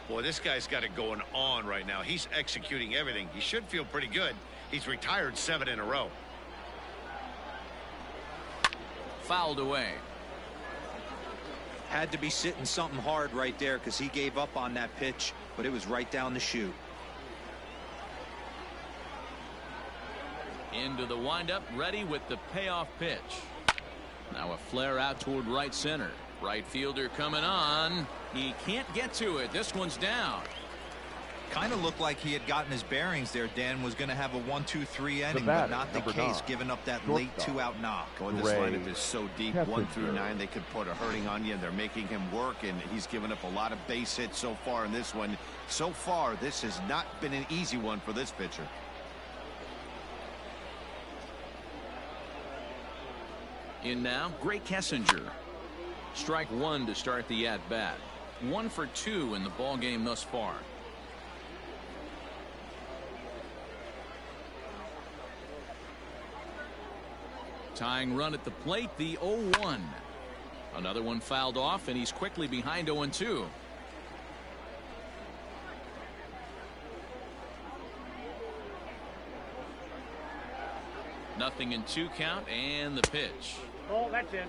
Speaker 3: Boy, this guy's got it going on right now. He's executing everything. He should feel pretty good. He's retired 7 in a row.
Speaker 2: Fouled away.
Speaker 5: Had to be sitting something hard right there because he gave up on that pitch, but it was right down the chute.
Speaker 2: Into the windup, ready with the payoff pitch. Now a flare out toward right center. Right fielder coming on. He can't get to it. This one's down.
Speaker 5: Kind of looked like he had gotten his bearings there. Dan was going to have a 1-2-3 inning, but not the case, giving up that late 2-out knock.
Speaker 3: Boy, this lineup is so deep. 1 through 9, they could put a hurting on you, and they're making him work, and he's given up a lot of base hits so far in this one. So far, this has not been an easy one for this pitcher.
Speaker 2: In now, Gray Kessinger. Strike 1 to start the at-bat. 1 for 2 in the ball game thus far. Tying run at the plate, the 0-1. Another one fouled off, and he's quickly behind 0-2. Nothing in 2 count, and the pitch.
Speaker 6: Oh, that's in.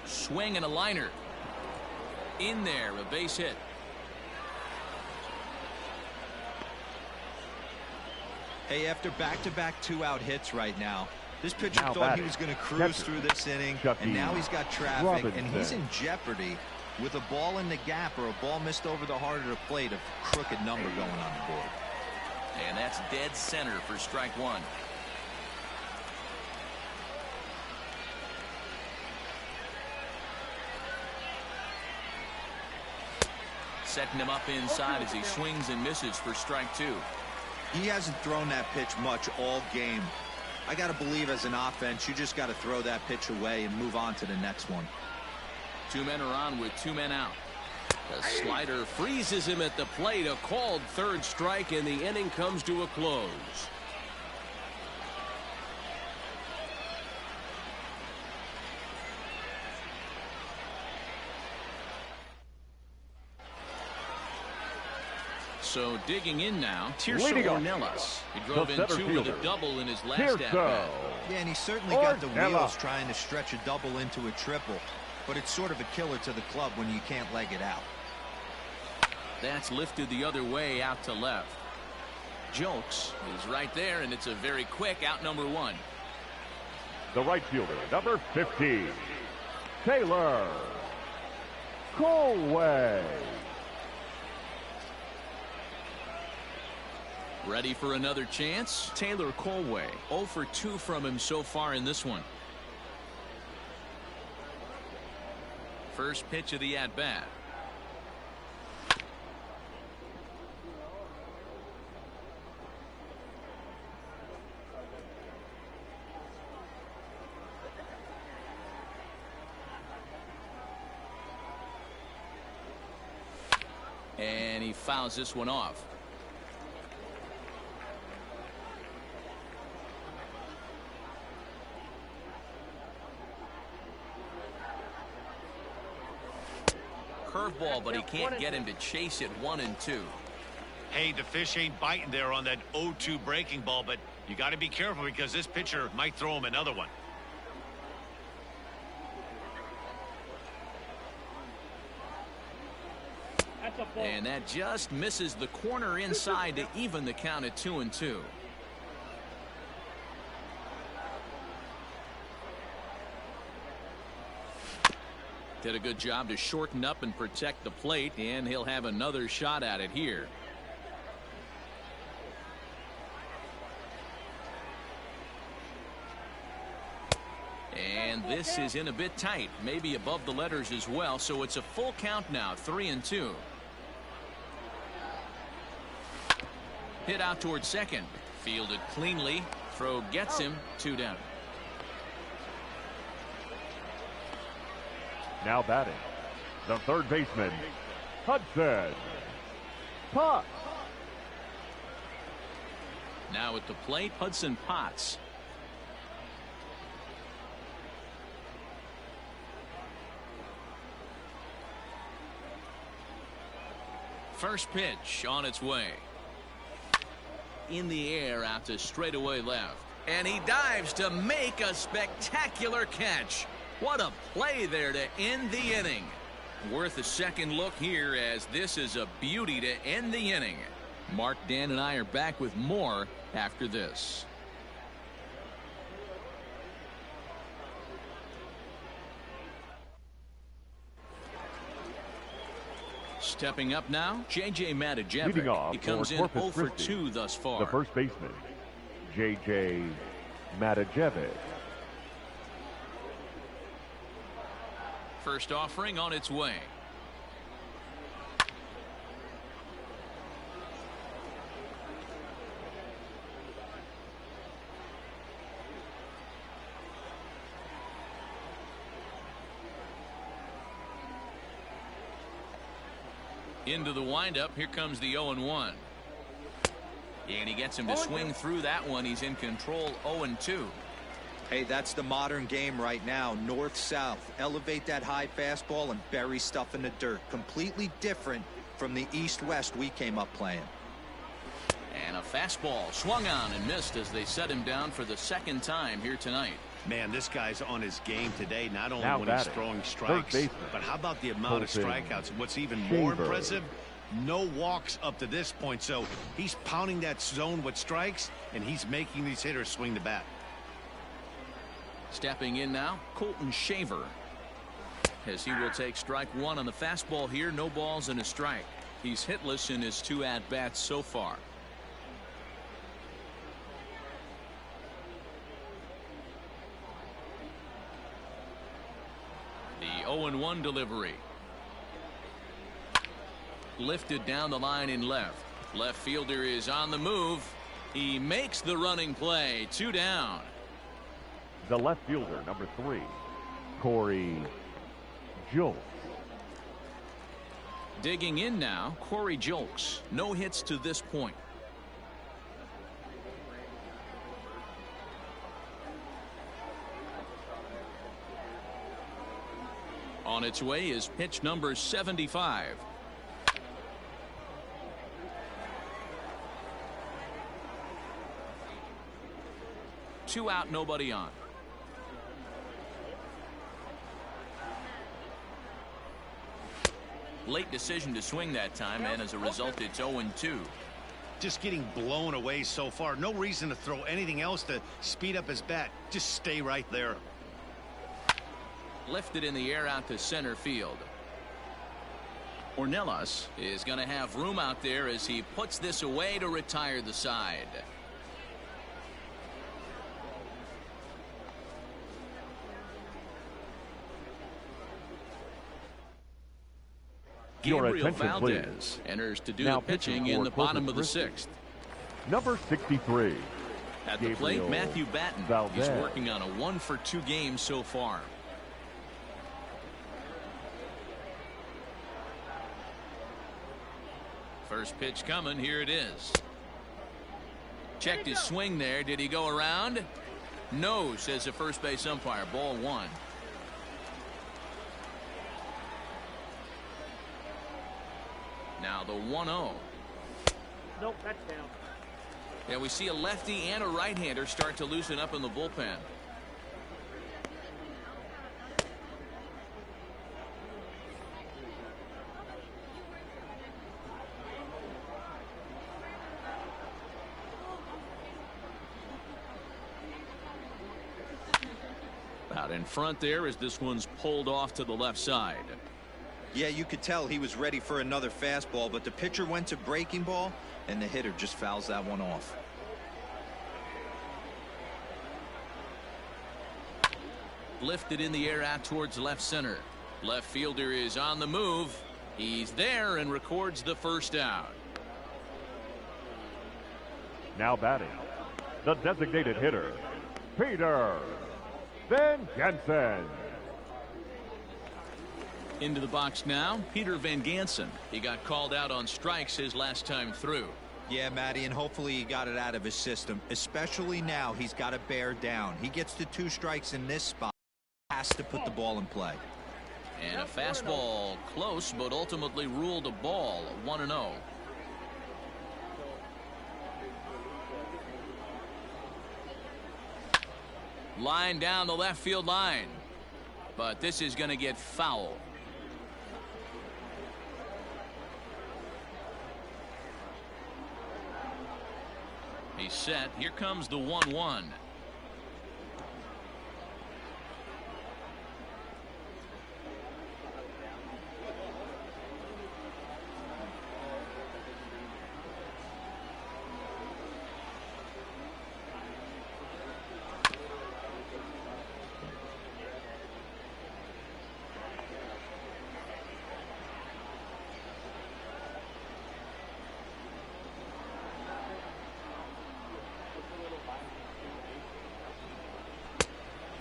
Speaker 2: Swing and a liner. In there, a base hit.
Speaker 5: Hey, after back-to-back 2-out hits right now, this pitcher thought he was going to cruise through this inning, and now he's got traffic, and he's in jeopardy with a ball in the gap or a ball missed over the heart of the plate, a crooked number going on the board.
Speaker 2: And that's dead center for strike 1. Setting him up inside as he swings and misses for strike 2.
Speaker 5: He hasn't thrown that pitch much all game. I got to believe as an offense, you just got to throw that pitch away and move on to the next one.
Speaker 2: 2 men are on with 2 men out. The slider freezes him at the plate. A called 3rd strike, and the inning comes to a close. So digging in now, Tirso Ornelas. He drove in 2 with a double in his last at-bat.
Speaker 5: Yeah, and he certainly got the wheels trying to stretch a double into a triple, but it's sort of a killer to the club when you can't leg it out.
Speaker 2: That's lifted the other way out to left. Jokes is right there, and it's a very quick out number 1.
Speaker 4: The right fielder, number 50, Taylor Colway.
Speaker 2: Ready for another chance? Taylor Colway. 0 for 2 from him so far in this one. First pitch of the at-bat. And he fouls this one off. curveball, but he can't get him to chase it 1-2.
Speaker 3: Hey, the fish ain't biting there on that 0-2 breaking ball, but you got to be careful because this pitcher might throw him another one.
Speaker 2: And that just misses the corner inside to even the count at 2-2. Did a good job to shorten up and protect the plate, and he'll have another shot at it here. And this is in a bit tight, maybe above the letters as well, so it's a full count now, 3-2. Hit out towards second. Fielded cleanly. Throw gets him. 2 down.
Speaker 4: Now batting, the third baseman, Hudson Potts.
Speaker 2: Now at the plate, Hudson Potts. First pitch on its way. In the air out to straightaway left. And he dives to make a spectacular catch. What a play there to end the inning. Worth a second look here, as this is a beauty to end the inning. Mark, Dan, and I are back with more after this. Stepping up now, J.J.
Speaker 4: Leading off,
Speaker 2: he comes in
Speaker 4: Corpus
Speaker 2: 0 for
Speaker 4: Christi,
Speaker 2: 2 thus far.
Speaker 4: The first baseman, J.J. Matajevic.
Speaker 2: First offering on its way. Into the windup. Here comes the 0-1. And he gets him to swing through that one. He's in control. 0-2.
Speaker 5: Hey, that's the modern game right now. North-south. Elevate that high fastball and bury stuff in the dirt. Completely different from the east-west we came up playing.
Speaker 2: And a fastball swung on and missed as they set him down for the second time here tonight.
Speaker 3: Man, this guy's on his game today, not only
Speaker 4: Now
Speaker 3: when
Speaker 4: batting,
Speaker 3: he's throwing strikes, but how about the amount of strikeouts? What's even more impressive, no walks up to this point. So he's pounding that zone with strikes, and he's making these hitters swing the bat.
Speaker 2: Stepping in now, Colton Shaver, as he will take strike 1 on the fastball here. No balls and a strike. He's hitless in his 2 at-bats so far. The 0-1 delivery. Lifted down the line in left. Left fielder is on the move. He makes the running play. 2 down.
Speaker 4: The left fielder, number 3, Corey Julks.
Speaker 2: Digging in now, Corey Julks. No hits to this point. On its way is pitch number 75. Two out, nobody on. Late decision to swing that time, and as a result, it's 0-2.
Speaker 3: Just getting blown away so far. No reason to throw anything else to speed up his bat. Just stay right there.
Speaker 2: Lifted in the air out to center field. Ornelas is going to have room out there as he puts this away to retire the side. Gabriel Valdez enters to do the pitching in the bottom of the 6th.
Speaker 4: Number 63.
Speaker 2: At the plate, Matthew Batten. He's working on a 1-for-2 game so far. First pitch coming. Here it is. Checked his swing there. Did he go around? No, says the first base umpire. Ball 1. Now the 1-0.
Speaker 6: Nope, that's down.
Speaker 2: And we see a lefty and a right-hander start to loosen up in the bullpen. Out in front there as this one's pulled off to the left side.
Speaker 5: Yeah, you could tell he was ready for another fastball, but the pitcher went to breaking ball, and the hitter just fouls that one off.
Speaker 2: Lifted in the air out towards left center. Left fielder is on the move. He's there and records the first out.
Speaker 4: Now batting, the designated hitter, Peter Van Gansen.
Speaker 2: Into the box now, Peter Van Gansen. He got called out on strikes his last time through.
Speaker 5: Yeah, Matty, and hopefully he got it out of his system. Especially now, he's got to bear down. He gets to 2 strikes in this spot. Has to put the ball in play.
Speaker 2: And a fastball close, but ultimately ruled a ball. 1-0. Line down the left field line. But this is going to get foul. He's set. Here comes the 1-1.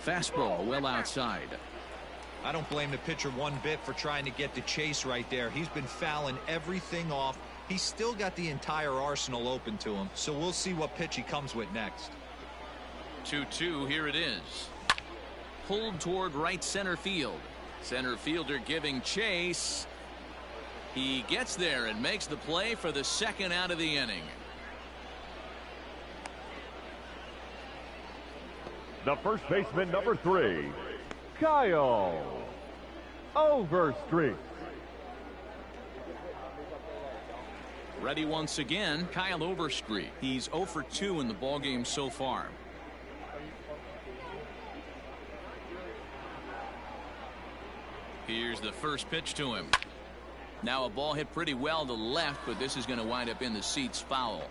Speaker 2: Fastball well outside.
Speaker 5: I don't blame the pitcher one bit for trying to get the chase right there. He's been fouling everything off. He's still got the entire arsenal open to him, so we'll see what pitch he comes with next.
Speaker 2: 2-2, here it is. Pulled toward right center field. Center fielder giving chase. He gets there and makes the play for the second out of the inning.
Speaker 4: The first baseman, number 3, Kyle Overstreet.
Speaker 2: Ready once again, Kyle Overstreet. He's 0 for 2 in the ballgame so far. Here's the first pitch to him. Now a ball hit pretty well to left, but this is going to wind up in the seats foul.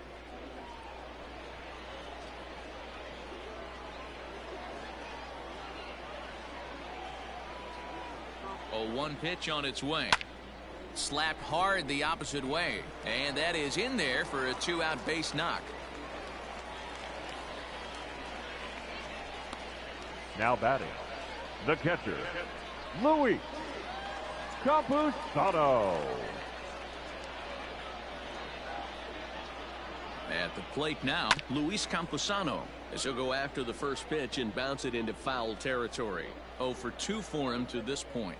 Speaker 2: A 1 pitch on its way. Slapped hard the opposite way, and that is in there for a 2-out base knock.
Speaker 4: Now batting, the catcher, Luis Campusano.
Speaker 2: At the plate now, Luis Campusano, as he'll go after the first pitch and bounce it into foul territory. 0 for 2 for him to this point.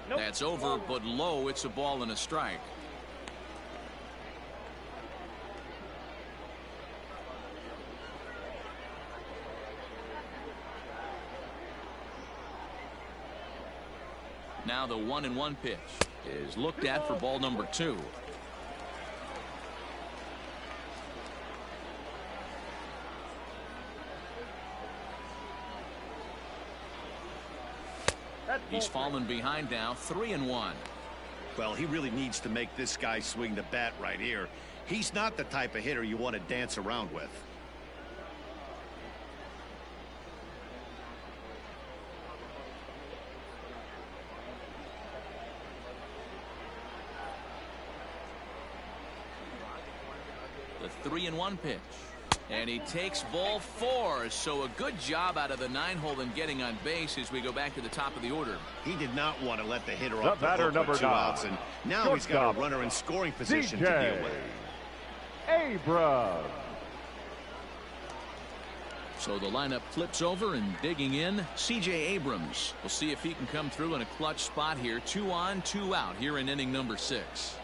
Speaker 2: That's over, but low. It's a ball and a strike. Now the 1-1 pitch is looked at for ball number 2. He's fallen behind now, 3-1.
Speaker 3: Well, he really needs to make this guy swing the bat right here. He's not the type of hitter you want to dance around with.
Speaker 2: The 3-1 pitch. And he takes ball 4, so a good job out of the 9-hole in getting on base as we go back to the top of the order.
Speaker 3: He did not want to let the hitter off the
Speaker 4: batter,
Speaker 3: hook
Speaker 4: number
Speaker 3: with 2
Speaker 4: 9.
Speaker 3: outs, and now he's got a runner in scoring position to deal with.
Speaker 4: Abrams.
Speaker 2: So the lineup flips over, and digging in, C.J. Abrams. We'll see if he can come through in a clutch spot here. 2 on, 2 out here in inning number 6.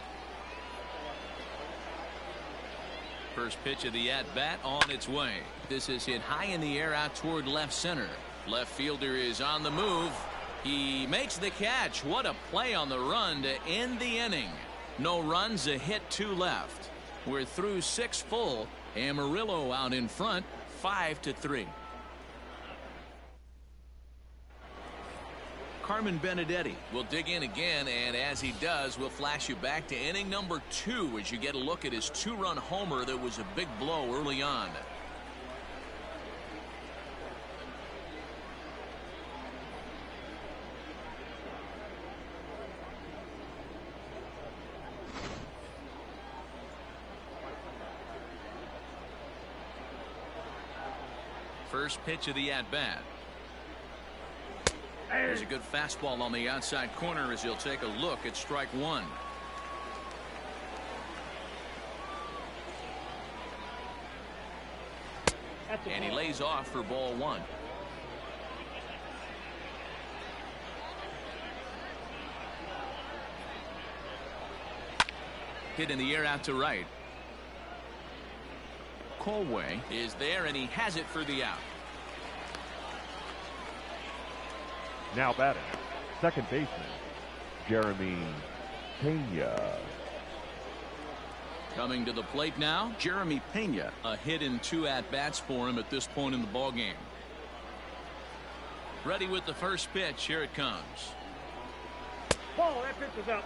Speaker 2: First pitch of the at-bat on its way. This is hit high in the air out toward left center. Left fielder is on the move. He makes the catch. What a play on the run to end the inning. No runs, a hit, 2 left. We're through 6 full. Amarillo out in front, 5-3. Carmen Benedetti will dig in again, and as he does, we'll flash you back to inning number 2 as you get a look at his 2-run homer that was a big blow early on. First pitch of the at-bat. There's a good fastball on the outside corner as he'll take a look at strike 1. And he lays off for ball 1. Hit in the air out to right. Colway is there, and he has it for the out.
Speaker 4: Now batting, second baseman, Jeremy Pena.
Speaker 2: Coming to the plate now, Jeremy Pena. A hit in 2 at-bats for him at this point in the ballgame. Ready with the first pitch. Here it comes.
Speaker 6: Ball, that pitch is up.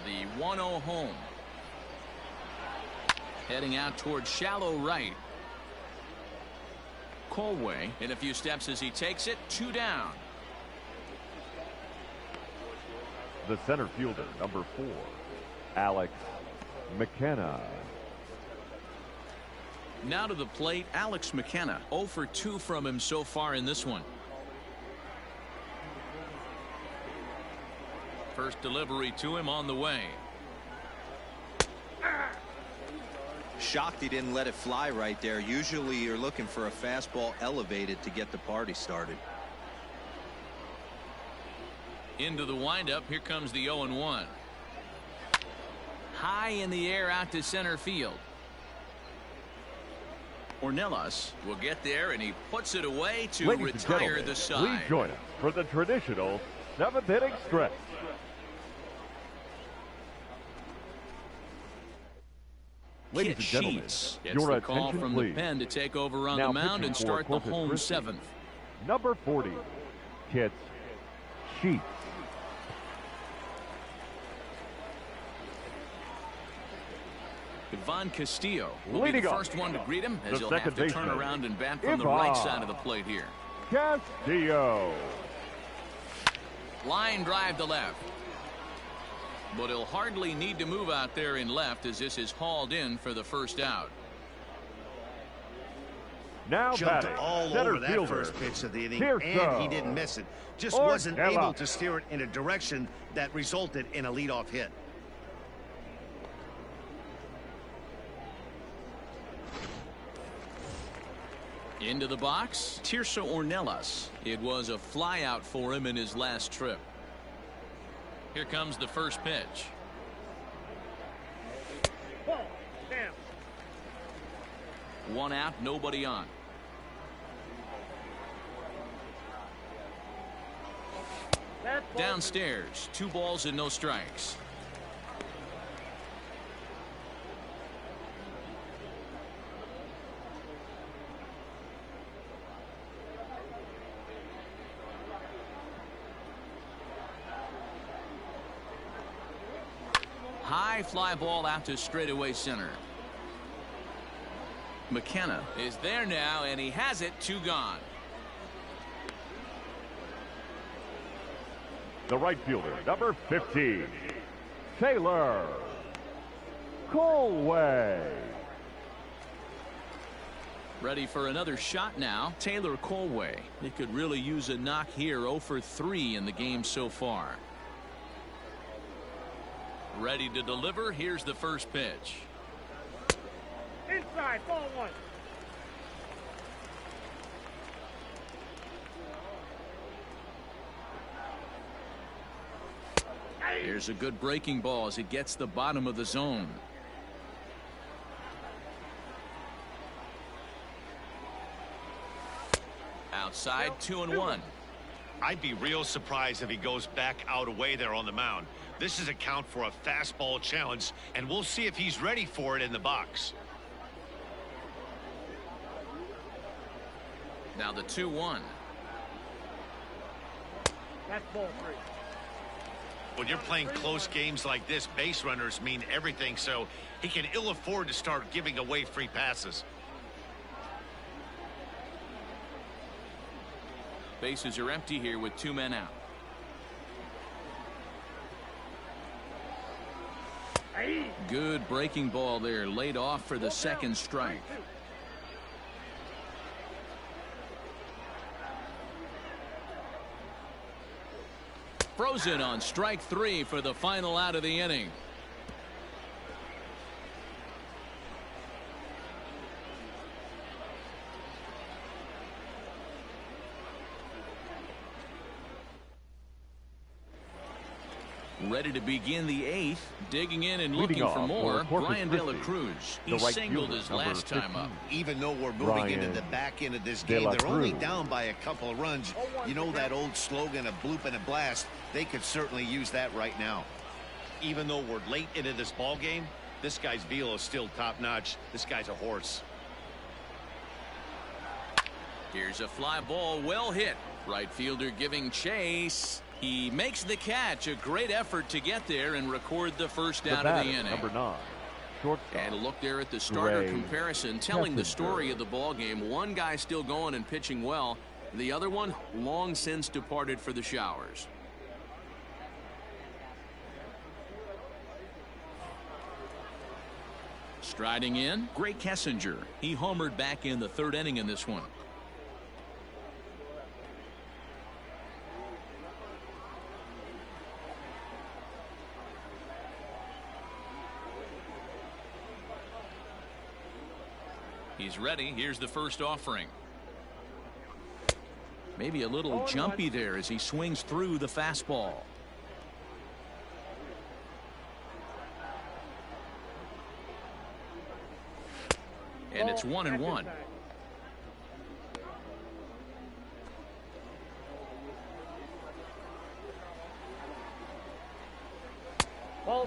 Speaker 2: The 1-0 home. Heading out towards shallow right. Colway in a few steps as he takes it. 2 down.
Speaker 4: The center fielder, number 4, Alex McKenna.
Speaker 2: Now to the plate, Alex McKenna. 0 for 2 from him so far in this one. First delivery to him on the way.
Speaker 5: Shocked he didn't let it fly right there. Usually you're looking for a fastball elevated to get the party started.
Speaker 2: Into the windup. Here comes the 0-1. High in the air out to center field. Ornelas will get there, and he puts it away to
Speaker 4: Ladies
Speaker 2: retire the side.
Speaker 4: Please join us for the traditional 7th inning stretch. Ladies and gentlemen,
Speaker 2: Gets
Speaker 4: your
Speaker 2: the call
Speaker 4: attention,
Speaker 2: from
Speaker 4: please.
Speaker 2: the pen to take over on
Speaker 4: Now
Speaker 2: the mound and
Speaker 4: pitching for
Speaker 2: start the
Speaker 4: Corpus
Speaker 2: home
Speaker 4: Christi,
Speaker 2: 7th.
Speaker 4: number 40, Kit Sheets.
Speaker 2: Ivan Castillo will be
Speaker 4: Leading
Speaker 2: the
Speaker 4: off.
Speaker 2: first one to greet him as
Speaker 4: The
Speaker 2: he'll have
Speaker 4: second
Speaker 2: to turn
Speaker 4: baseman,
Speaker 2: around and bat from the
Speaker 4: Ivan
Speaker 2: right side of the plate here.
Speaker 4: Castillo.
Speaker 2: Line drive to left. But he'll hardly need to move out there in left as this is hauled in for the first out.
Speaker 4: Now
Speaker 3: Jumped
Speaker 4: batting,
Speaker 3: all
Speaker 4: center
Speaker 3: over that
Speaker 4: fielder,
Speaker 3: first pitch of the inning,
Speaker 4: Tirso.
Speaker 3: and he didn't miss it. Just
Speaker 4: Or
Speaker 3: wasn't
Speaker 4: Ella.
Speaker 3: able to steer it in a direction that resulted in a leadoff hit.
Speaker 2: Into the box, Tirso Ornelas. It was a fly out for him in his last trip. Here comes the first pitch.
Speaker 6: Ball, down.
Speaker 2: 1 out, nobody on.
Speaker 6: That ball.
Speaker 2: Downstairs, 2 balls and no strikes. High fly ball out to straightaway center. McKenna is there now, and he has it. 2 gone.
Speaker 4: The right fielder, number 15, Taylor Colway.
Speaker 2: Ready for another shot now. Taylor Colway. He could really use a knock here. 0 for 3 in the game so far. Ready to deliver. Here's the first pitch.
Speaker 6: Inside, ball one.
Speaker 2: Here's a good breaking ball as it gets the bottom of the zone. Outside, 2-1.
Speaker 3: I'd be real surprised if he goes back out away there on the mound. This is a count for a fastball challenge, and we'll see if he's ready for it in the box.
Speaker 2: Now the 2-1.
Speaker 6: That's ball three.
Speaker 3: When you're playing close games like this, base runners mean everything, so he can ill afford to start giving away free passes.
Speaker 2: Bases are empty here with 2 men out. Good breaking ball there, laid off for the second strike. Frozen on strike 3 for the final out of the inning. Ready to begin the 8th, digging in and looking for more. Brian De La Cruz. He singled his last time up.
Speaker 3: Even though we're moving into the back end of this game, they're only down by a couple of runs. You know that old slogan, a bloop and a blast? They could certainly use that right now. Even though we're late into this ball game, this guy's velo is still top notch. This guy's a horse.
Speaker 2: Here's a fly ball, well hit. Right fielder giving chase. He makes the catch. A great effort to get there and record the first out of the inning.
Speaker 4: Number 9.
Speaker 2: And a look there at the starter comparison, telling the story of the ball game. One guy still going and pitching well. The other one long since departed for the showers. Striding in, Gray Kessinger. He homered back in the 3rd inning in this one. He's ready. Here's the first offering. Maybe a little jumpy there as he swings through the fastball. And it's 1-1.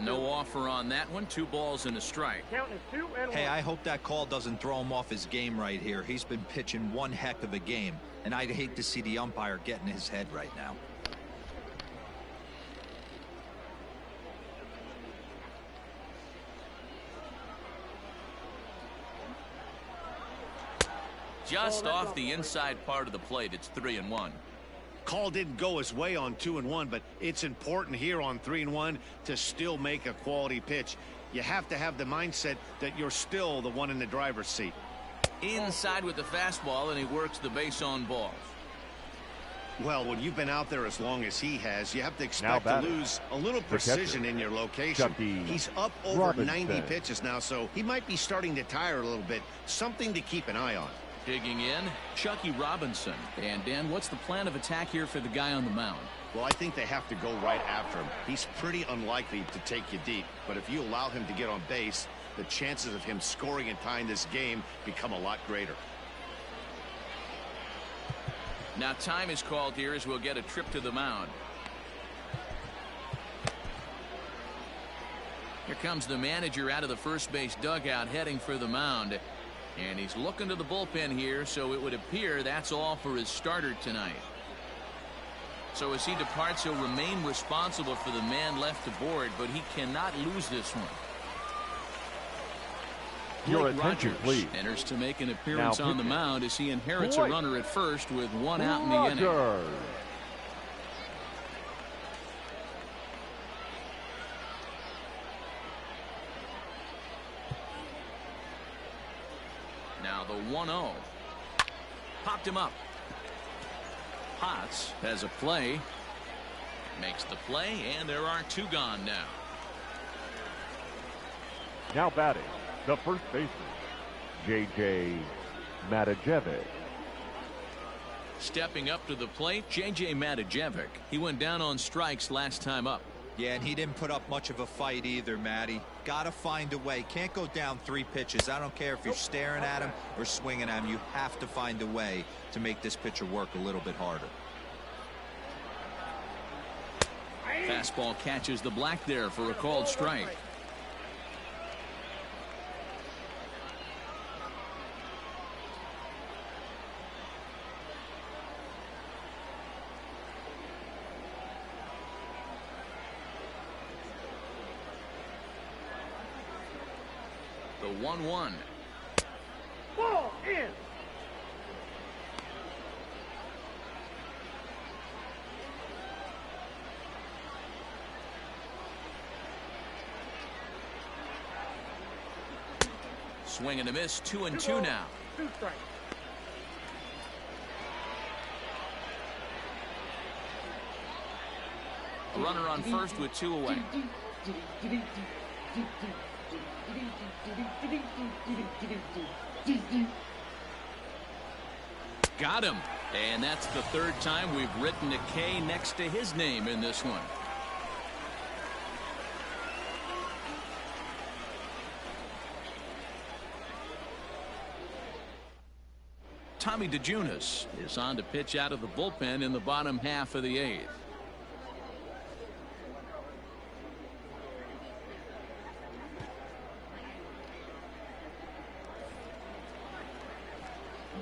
Speaker 2: No offer on that one. 2 balls and a strike.
Speaker 5: Hey, I hope that call doesn't throw him off his game right here. He's been pitching one heck of a game, and I'd hate to see the umpire get in his head right now.
Speaker 2: Just off the inside part of the plate. It's 3-1.
Speaker 3: Call didn't go his way on 2-1, but it's important here on 3-1 to still make a quality pitch. You have to have the mindset that you're still the one in the driver's seat.
Speaker 2: Inside with the fastball, and he works the base on balls.
Speaker 3: Well, when you've been out there as long as he has, you have to expect to lose a little precision in your location. He's up over 90 pitches now, so he might be starting to tire a little bit. Something to keep an eye on.
Speaker 2: Digging in, Chucky Robinson. And Dan, what's the plan of attack here for the guy on the mound?
Speaker 3: Well, I think they have to go right after him. He's pretty unlikely to take you deep, but if you allow him to get on base, the chances of him scoring and tying this game become a lot greater.
Speaker 2: Now time is called here as we'll get a trip to the mound. Here comes the manager out of the first base dugout heading for the mound. And he's looking to the bullpen here, so it would appear that's all for his starter tonight. So as he departs, he'll remain responsible for the man left to board, but he cannot lose this one.
Speaker 4: Your
Speaker 2: Blake
Speaker 4: attention,
Speaker 2: Rogers
Speaker 4: please.
Speaker 2: enters to make an appearance on the mound as he inherits a runner at first with 1 out in the inning. Now the 1-0. Popped him up. Potts has a play. Makes the play, and there are 2 gone now.
Speaker 4: Now batting, the first baseman, JBakerVlogs.
Speaker 2: Stepping up to the plate, JBakerVlogs. He went down on strikes last time up.
Speaker 5: Yeah, and he didn't put up much of a fight either, Matty. Got to find a way. Can't go down 3 pitches. I don't care if you're staring at him or swinging at him. You have to find a way to make this pitcher work a little bit harder.
Speaker 2: Fastball catches the black there for a called strike. The 1-1.
Speaker 6: Ball in.
Speaker 2: Swing and a miss, 2-2 now.
Speaker 6: 2 strikes.
Speaker 2: A runner on first with 2 away. Got him. And that's the 3rd time we've written a K next to his name in this one. Tommy DeJunis is on to pitch out of the bullpen in the bottom half of the 8th.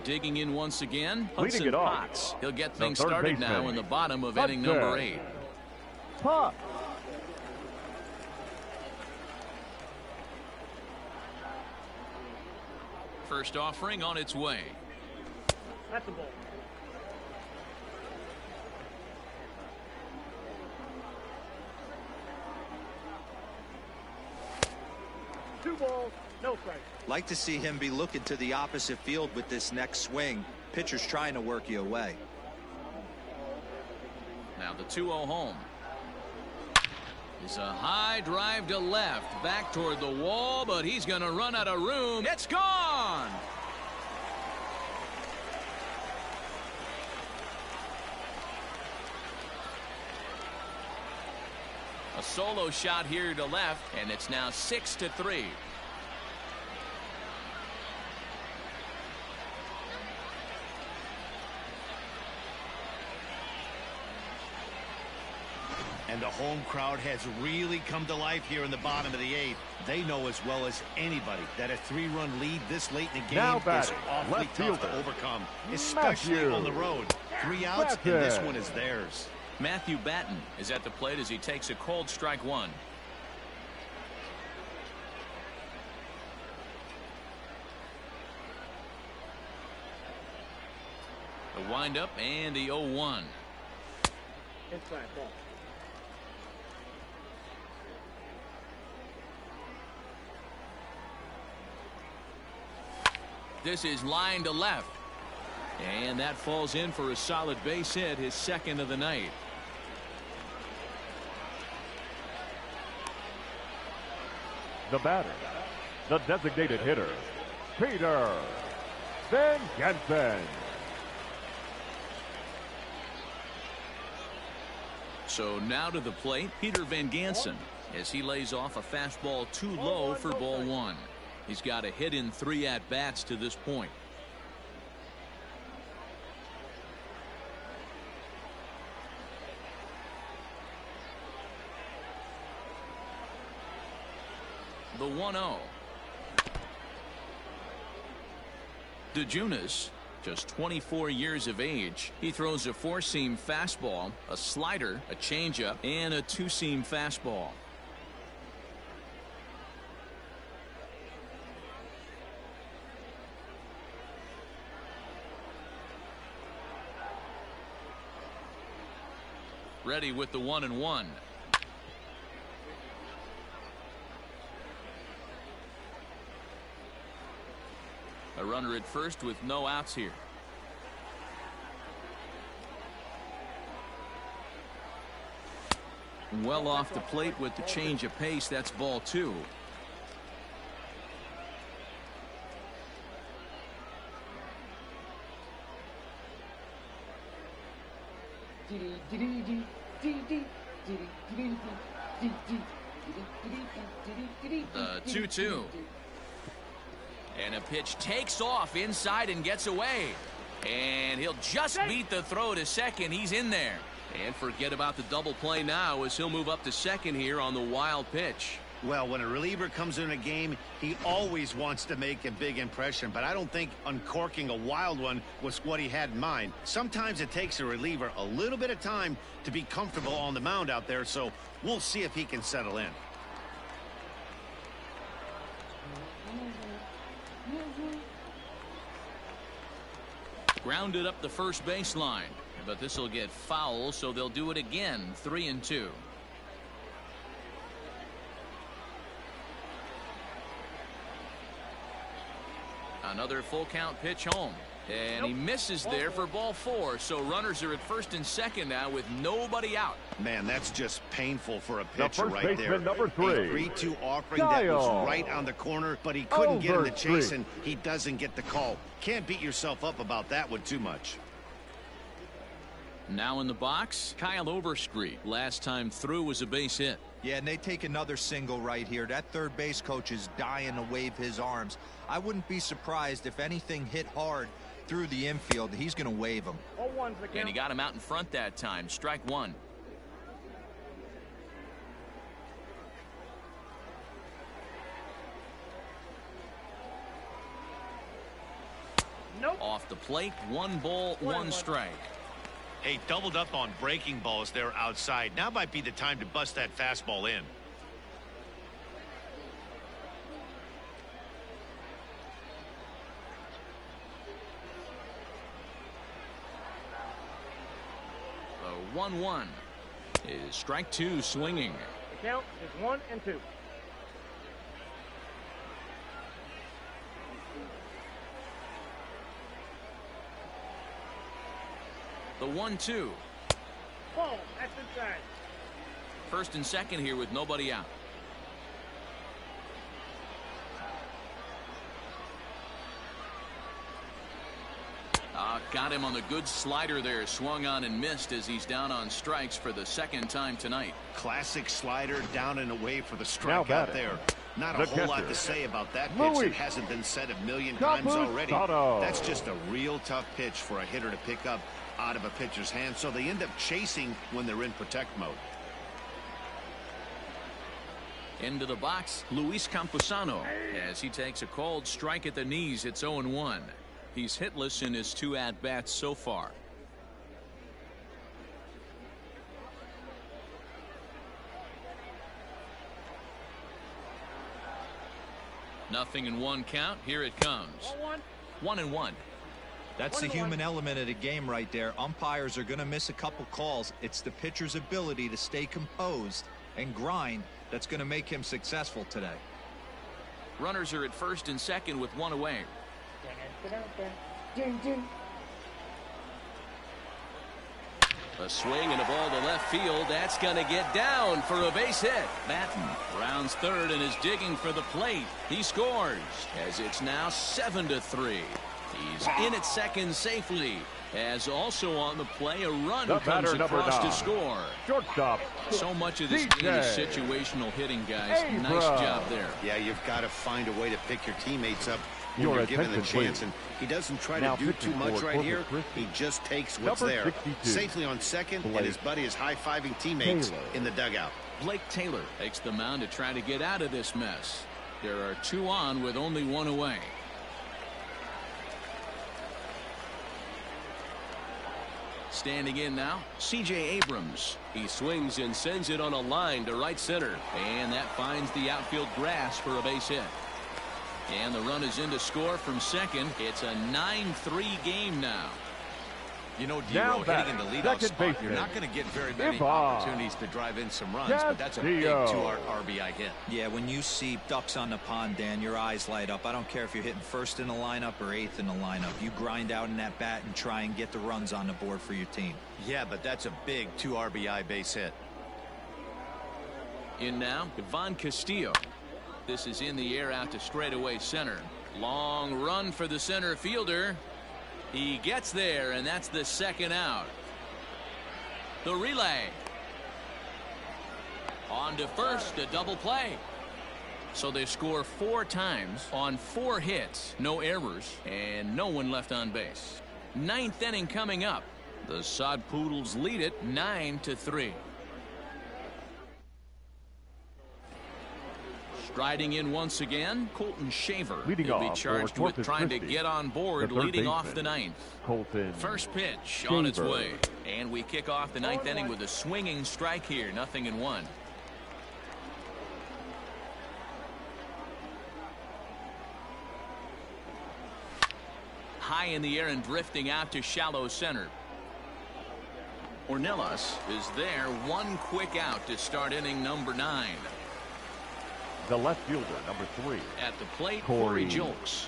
Speaker 2: Digging in once again, Hudson Potts. He'll get things started now in the bottom of inning number 8.
Speaker 4: Potts.
Speaker 2: First offering on its way.
Speaker 6: That's a ball. Two balls, no strikes.
Speaker 5: Like to see him be looking to the opposite field with this next swing. Pitcher's trying to work you away.
Speaker 2: Now the 2-0 home. It's a high drive to left, back toward the wall, but he's going to run out of room. It's gone. A solo shot here to left, and it's now 6-3.
Speaker 3: And the home crowd has really come to life here in the bottom of the 8th. They know as well as anybody that a 3-run lead this late in the game is awfully tough to overcome, especially on the road. 3 outs, and this one is theirs.
Speaker 2: Matthew Batten is at the plate as he takes a cold strike 1. The windup and the 0-1.
Speaker 6: Inside ball.
Speaker 2: This is line to left. And that falls in for a solid base hit, his 2nd of the night.
Speaker 4: The batter, the designated hitter, Peter Van Gensen.
Speaker 2: So now to the plate, Peter Van Gensen, as he lays off a fastball too low for ball 1. He's got a hit in 3 at-bats to this point. The 1-0. DeJunis, just 24 years of age. He throws a 4-seam fastball, a slider, a changeup, and a 2-seam fastball. Ready with the 1-1. A runner at first with no outs here. Well off the plate with the change of pace. That's ball 2. The 2-2. And a pitch takes off inside and gets away. And he'll just beat the throw to second. He's in there. And forget about the double play now as he'll move up to second here on the wild pitch.
Speaker 3: Well, when a reliever comes in a game, he always wants to make a big impression, but I don't think uncorking a wild one was what he had in mind. Sometimes it takes a reliever a little bit of time to be comfortable on the mound out there, so we'll see if he can settle in.
Speaker 2: Grounded up the first baseline, but this will get foul, so they'll do it again. 3-2. Another full count pitch home, and he misses there for ball 4. So runners are at first and second now with nobody out.
Speaker 3: Man, that's just painful for a pitcher
Speaker 4: first
Speaker 3: right there.
Speaker 4: baseman, number 3.
Speaker 3: A 3-2 offering that was right on the corner, but he couldn't get in the chase, and he doesn't get the call. Can't beat yourself up about that one too much.
Speaker 2: Now in the box, Kyle Overstreet. Last time through was a base hit.
Speaker 5: Yeah, and they take another single right here. That third base coach is dying to wave his arms. I wouldn't be surprised if anything hit hard through the infield. He's going to wave them.
Speaker 2: And he got him out in front that time. Strike one. Off the plate, 1 ball, 1 strike.
Speaker 3: Hey, doubled up on breaking balls there outside. Now might be the time to bust that fastball in.
Speaker 2: The 1-1 is strike 2 swinging.
Speaker 6: The count is 1-2.
Speaker 2: The 1-2.
Speaker 6: Ball, that's inside.
Speaker 2: First and second here with nobody out. Got him on the good slider there. Swung on and missed as he's down on strikes for the second time tonight.
Speaker 3: Classic slider down and away for the strikeout there. Not a whole lot to say about that pitch. It hasn't been said a million times already. That's just a real tough pitch for a hitter to pick up out of a pitcher's hand, so they end up chasing when they're in protect mode.
Speaker 2: Into the box, Luis Campusano, as he takes a cold strike at the knees. It's 0-1. He's hitless in his 2 at-bats so far. Nothing in 1 count. Here it comes. 1-1.
Speaker 5: That's the human element of the game right there. Umpires are going to miss a couple calls. It's the pitcher's ability to stay composed and grind that's going to make him successful today.
Speaker 2: Runners are at first and second with 1 away. A swing and a ball to left field. That's going to get down for a base hit. Batten rounds third and is digging for the plate. He scores as it's now 7-3. He's in at second safely, as also on the play a run comes across to score.
Speaker 4: Shortstop.
Speaker 2: So much of this game is situational hitting, guys. Nice job there.
Speaker 3: Yeah, you've got to find a way to pick your teammates up when you're given the chance, and he doesn't try to do too much right here. He just takes what's there. Safely on second, and his buddy is high-fiving teammates in the dugout.
Speaker 2: Blake Taylor takes the mound to try to get out of this mess. There are 2 on with only 1 away. Standing in now, C.J. Abrams. He swings and sends it on a line to right center, and that finds the outfield grass for a base hit. And the run is in to score from second. It's a 9-3 game now.
Speaker 3: You know, Dero, hitting in the leadoff spot, you're not going to get very many opportunities to drive in some runs, but that's a big 2 RBI hit.
Speaker 5: Yeah, when you see ducks on the pond, Dan, your eyes light up. I don't care if you're hitting first in the lineup or 8th in the lineup. You grind out in that bat and try and get the runs on the board for your team.
Speaker 3: Yeah, but that's a big 2 RBI base hit.
Speaker 2: In now, Ivan Castillo. This is in the air out to straightaway center. Long run for the center fielder. He gets there, and that's the second out. The relay. On to first, a double play. So they score 4 times on 4 hits, no errors, and no one left on base. 9th inning coming up. The Sod Poodles lead it 9-3. Striding in once again, Colton Shaver.
Speaker 4: Leading
Speaker 2: He'll
Speaker 4: off
Speaker 2: be charged
Speaker 4: for
Speaker 2: with
Speaker 4: Corpus
Speaker 2: trying to
Speaker 4: Christi,
Speaker 2: get on board,
Speaker 4: the third
Speaker 2: leading
Speaker 4: baseman,
Speaker 2: off the 9th.
Speaker 4: Colton
Speaker 2: First pitch
Speaker 4: Shaver.
Speaker 2: on its way. And we kick off the 9th inning with a swinging strike here, 0-1. High in the air and drifting out to shallow center. Ornelas is there, 1 quick out to start inning number 9.
Speaker 4: The left fielder, number 3.
Speaker 2: At the plate,
Speaker 4: Corey
Speaker 2: Corey Julks.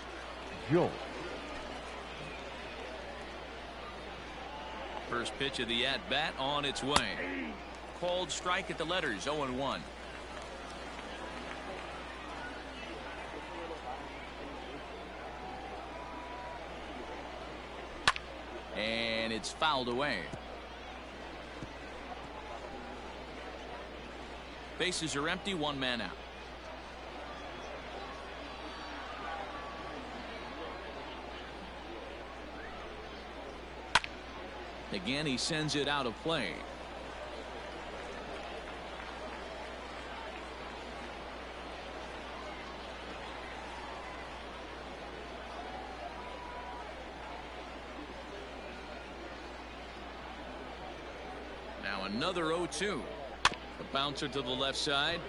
Speaker 2: First pitch of the at-bat on its way. Called strike at the letters, 0-1. And it's fouled away. Bases are empty, 1 man out. Again, he sends it out of play. Now another 0-2. The bouncer to the left side.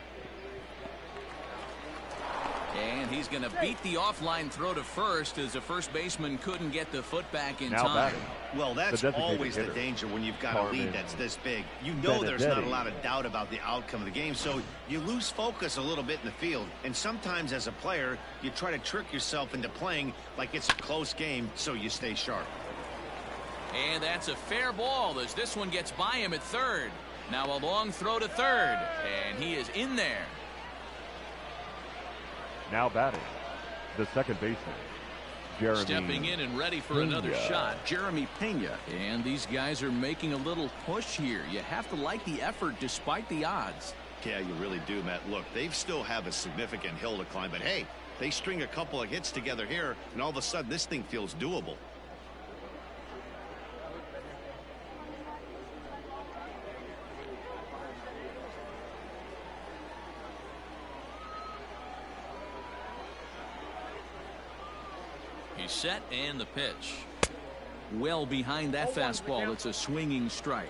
Speaker 2: And he's going to beat the offline throw to first as the first baseman couldn't get the foot back in
Speaker 4: Now
Speaker 2: time.
Speaker 4: batting.
Speaker 3: Well, that's always the danger when you've got a lead that's this big. You know there's not a lot of doubt about the outcome of the game, so you lose focus a little bit in the field. And sometimes as a player, you try to trick yourself into playing like it's a close game so you stay sharp.
Speaker 2: And that's a fair ball as this one gets by him at third. Now a long throw to third, and he is in there.
Speaker 4: Now batting, the second baseman, Jeremy.
Speaker 2: Stepping in and ready for another shot, Jeremy Pena. And these guys are making a little push here. You have to like the effort despite the odds.
Speaker 3: Yeah, you really do, Matt. Look, they still have a significant hill to climb, but hey, they string a couple of hits together here, and all of a sudden this thing feels doable.
Speaker 2: He's set and the pitch. Well behind that fastball. It's a swinging strike.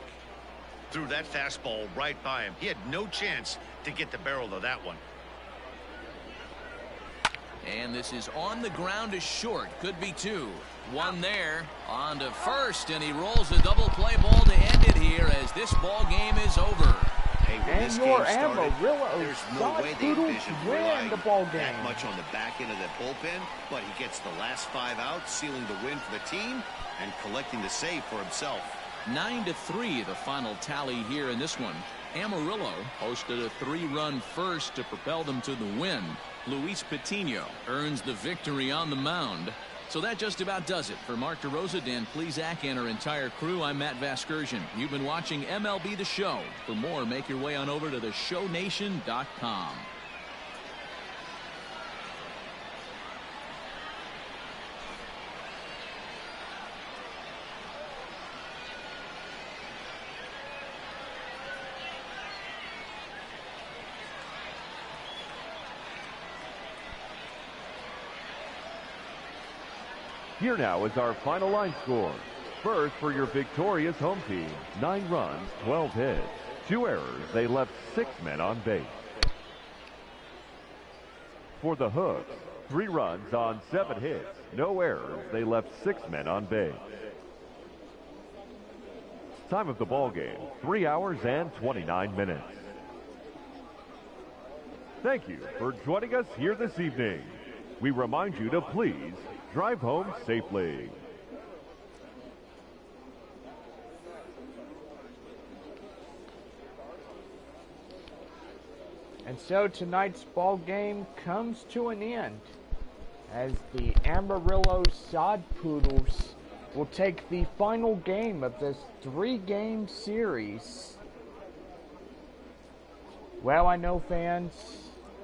Speaker 3: Threw that fastball right by him. He had no chance to get the barrel of that one.
Speaker 2: And this is on the ground to short. Could be 2. 1 there. On to first, and he rolls a double play ball to end it here as this ball game is over.
Speaker 3: Hey, when
Speaker 1: And
Speaker 3: this
Speaker 1: your
Speaker 3: game started,
Speaker 1: Amarillo
Speaker 3: there's no
Speaker 1: Sod
Speaker 3: way they
Speaker 1: Poodles
Speaker 3: envisioned
Speaker 1: win
Speaker 3: relying
Speaker 1: the ball
Speaker 3: that
Speaker 1: game.
Speaker 3: much on the back end of the bullpen, but he gets the last 5 outs, sealing the win for the team and collecting the save for himself.
Speaker 2: 9-3 the final tally here in this one. Amarillo posted a 3-run first to propel them to the win. Luis Patino earns the victory on the mound. So that just about does it. For Mark DeRosa, Dan Plesac, and our entire crew, I'm Matt Vasgersian. You've been watching MLB The Show. For more, make your way on over to theshownation.com.
Speaker 4: Here now is our final line score. First, for your victorious home team, 9 runs, 12 hits, 2 errors. They left 6 men on base. For the Hooks, 3 runs on 7 hits, no errors. They left 6 men on base. Time of the ball game, 3 hours and 29 minutes. Thank you for joining us here this evening. We remind you to please drive home safely.
Speaker 1: And so tonight's ball game comes to an end as the Amarillo Sod Poodles will take the final game of this 3-game series. Well, I know, fans,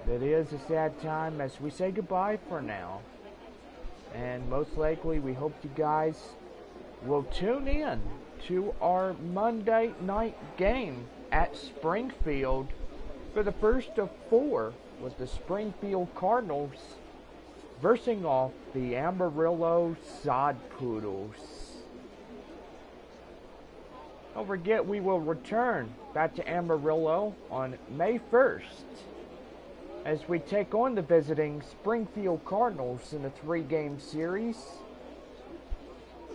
Speaker 1: it is a sad time as we say goodbye for now. And most likely, we hope you guys will tune in to our Monday night game at Springfield for the first of 4 with the Springfield Cardinals versing off the Amarillo Sod Poodles. Don't forget, we will return back to Amarillo on May 1st as we take on the visiting Springfield Cardinals in a 3-game series.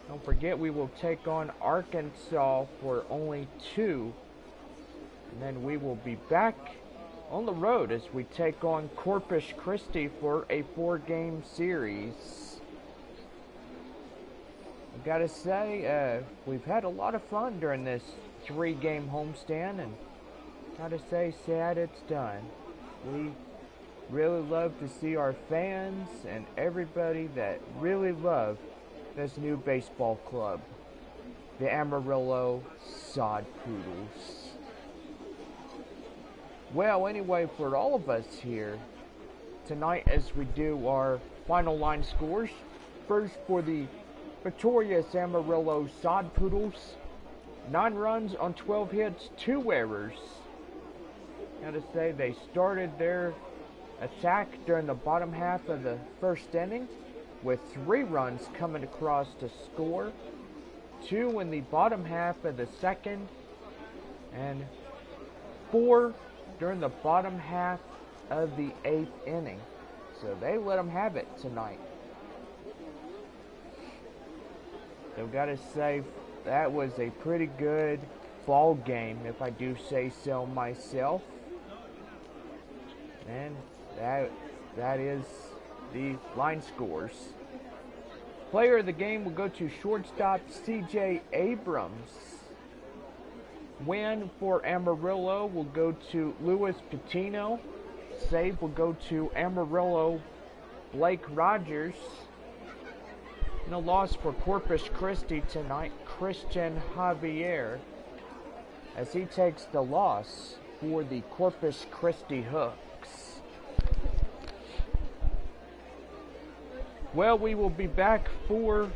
Speaker 1: Don't forget, we will take on Arkansas for only 2. And then we will be back on the road as we take on Corpus Christi for a 4-game series. I gotta say, we've had a lot of fun during this 3-game homestand, and gotta say, sad it's done. We really love to see our fans and everybody that really love this new baseball club, the Amarillo Sod Poodles. Well, anyway, for all of us here tonight, as we do our final line scores, first for the victorious Amarillo Sod Poodles, 9 runs on 12 hits, 2 errors. Gotta say, they started their attack during the bottom half of the first inning with 3 runs coming across to score, 2 in the bottom half of the second, and 4 during the bottom half of the 8th inning. So they let them have it tonight. So gotta say, that was a pretty good ball game, if I do say so myself. And that is the line scores. Player of the game will go to shortstop C.J. Abrams. Win for Amarillo will go to Luis Patino. Save will go to Amarillo Blake Rogers. And a loss for Corpus Christi tonight, Christian Javier, as he takes the loss for the Corpus Christi Hooks. Well, we will be back for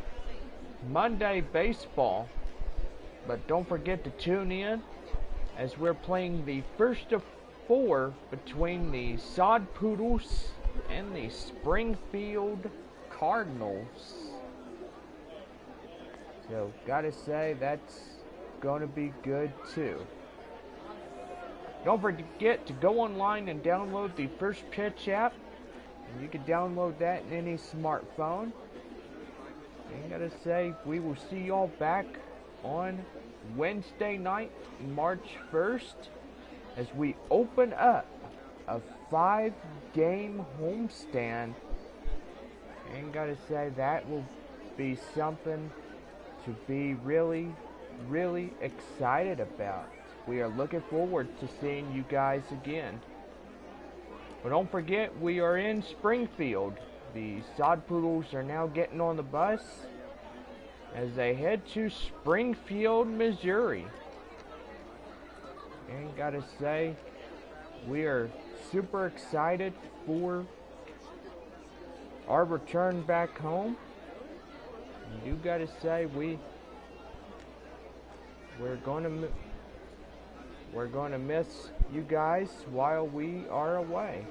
Speaker 1: Monday baseball, but don't forget to tune in as we're playing the first of 4 between the Sod Poodles and the Springfield Cardinals. So, gotta say, that's gonna be good too. Don't forget to go online and download the First Pitch app. You can download that in any smartphone. And gotta say, we will see y'all back on Wednesday night, March 1st, as we open up a 5-game homestand. And gotta say, that will be something to be really, really excited about. We are looking forward to seeing you guys again. But don't forget, we are in Springfield. The Sod Poodles are now getting on the bus as they head to Springfield, Missouri. And gotta say, we are super excited for our return back home. You gotta say, we're going to miss you guys while we are away.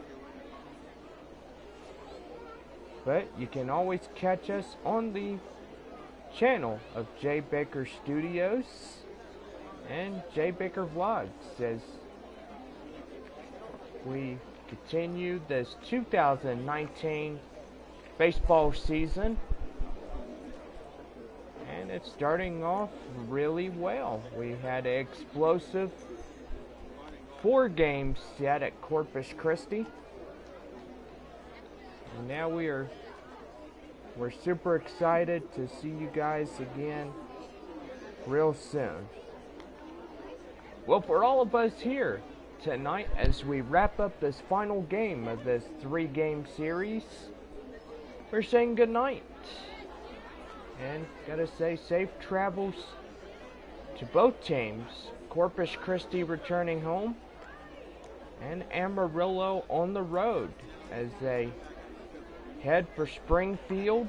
Speaker 1: But you can always catch us on the channel of JBaker Studios and JBakerVlogs as we continue this 2019 baseball season. And it's starting off really well. We had an explosive 4-game set at Corpus Christi. And now we're super excited to see you guys again real soon. Well, for all of us here tonight, as we wrap up this final game of this 3-game series, we're saying goodnight. And gotta say, safe travels to both teams. Corpus Christi returning home, and Amarillo on the road as they head for Springfield.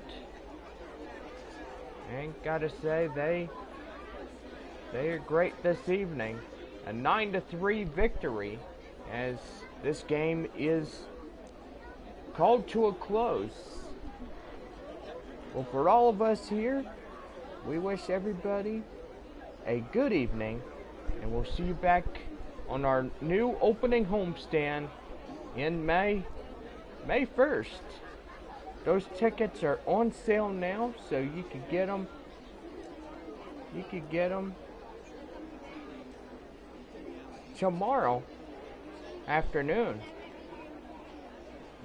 Speaker 1: And gotta say, they are great this evening. A 9-3 victory as this game is called to a close. Well, for all of us here, we wish everybody a good evening, and we'll see you back on our new opening homestand in May 1st. Those tickets are on sale now, so you can get them. You could get them tomorrow afternoon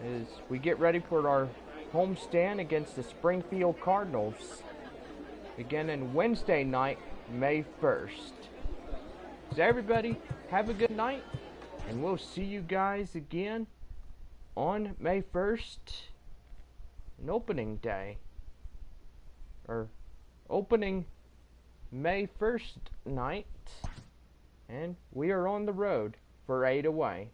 Speaker 1: as we get ready for our homestand against the Springfield Cardinals beginning Wednesday night, May 1st. So everybody, have a good night, and we'll see you guys again on May 1st, an opening day, or opening May 1st night, and we are on the road for 8 away.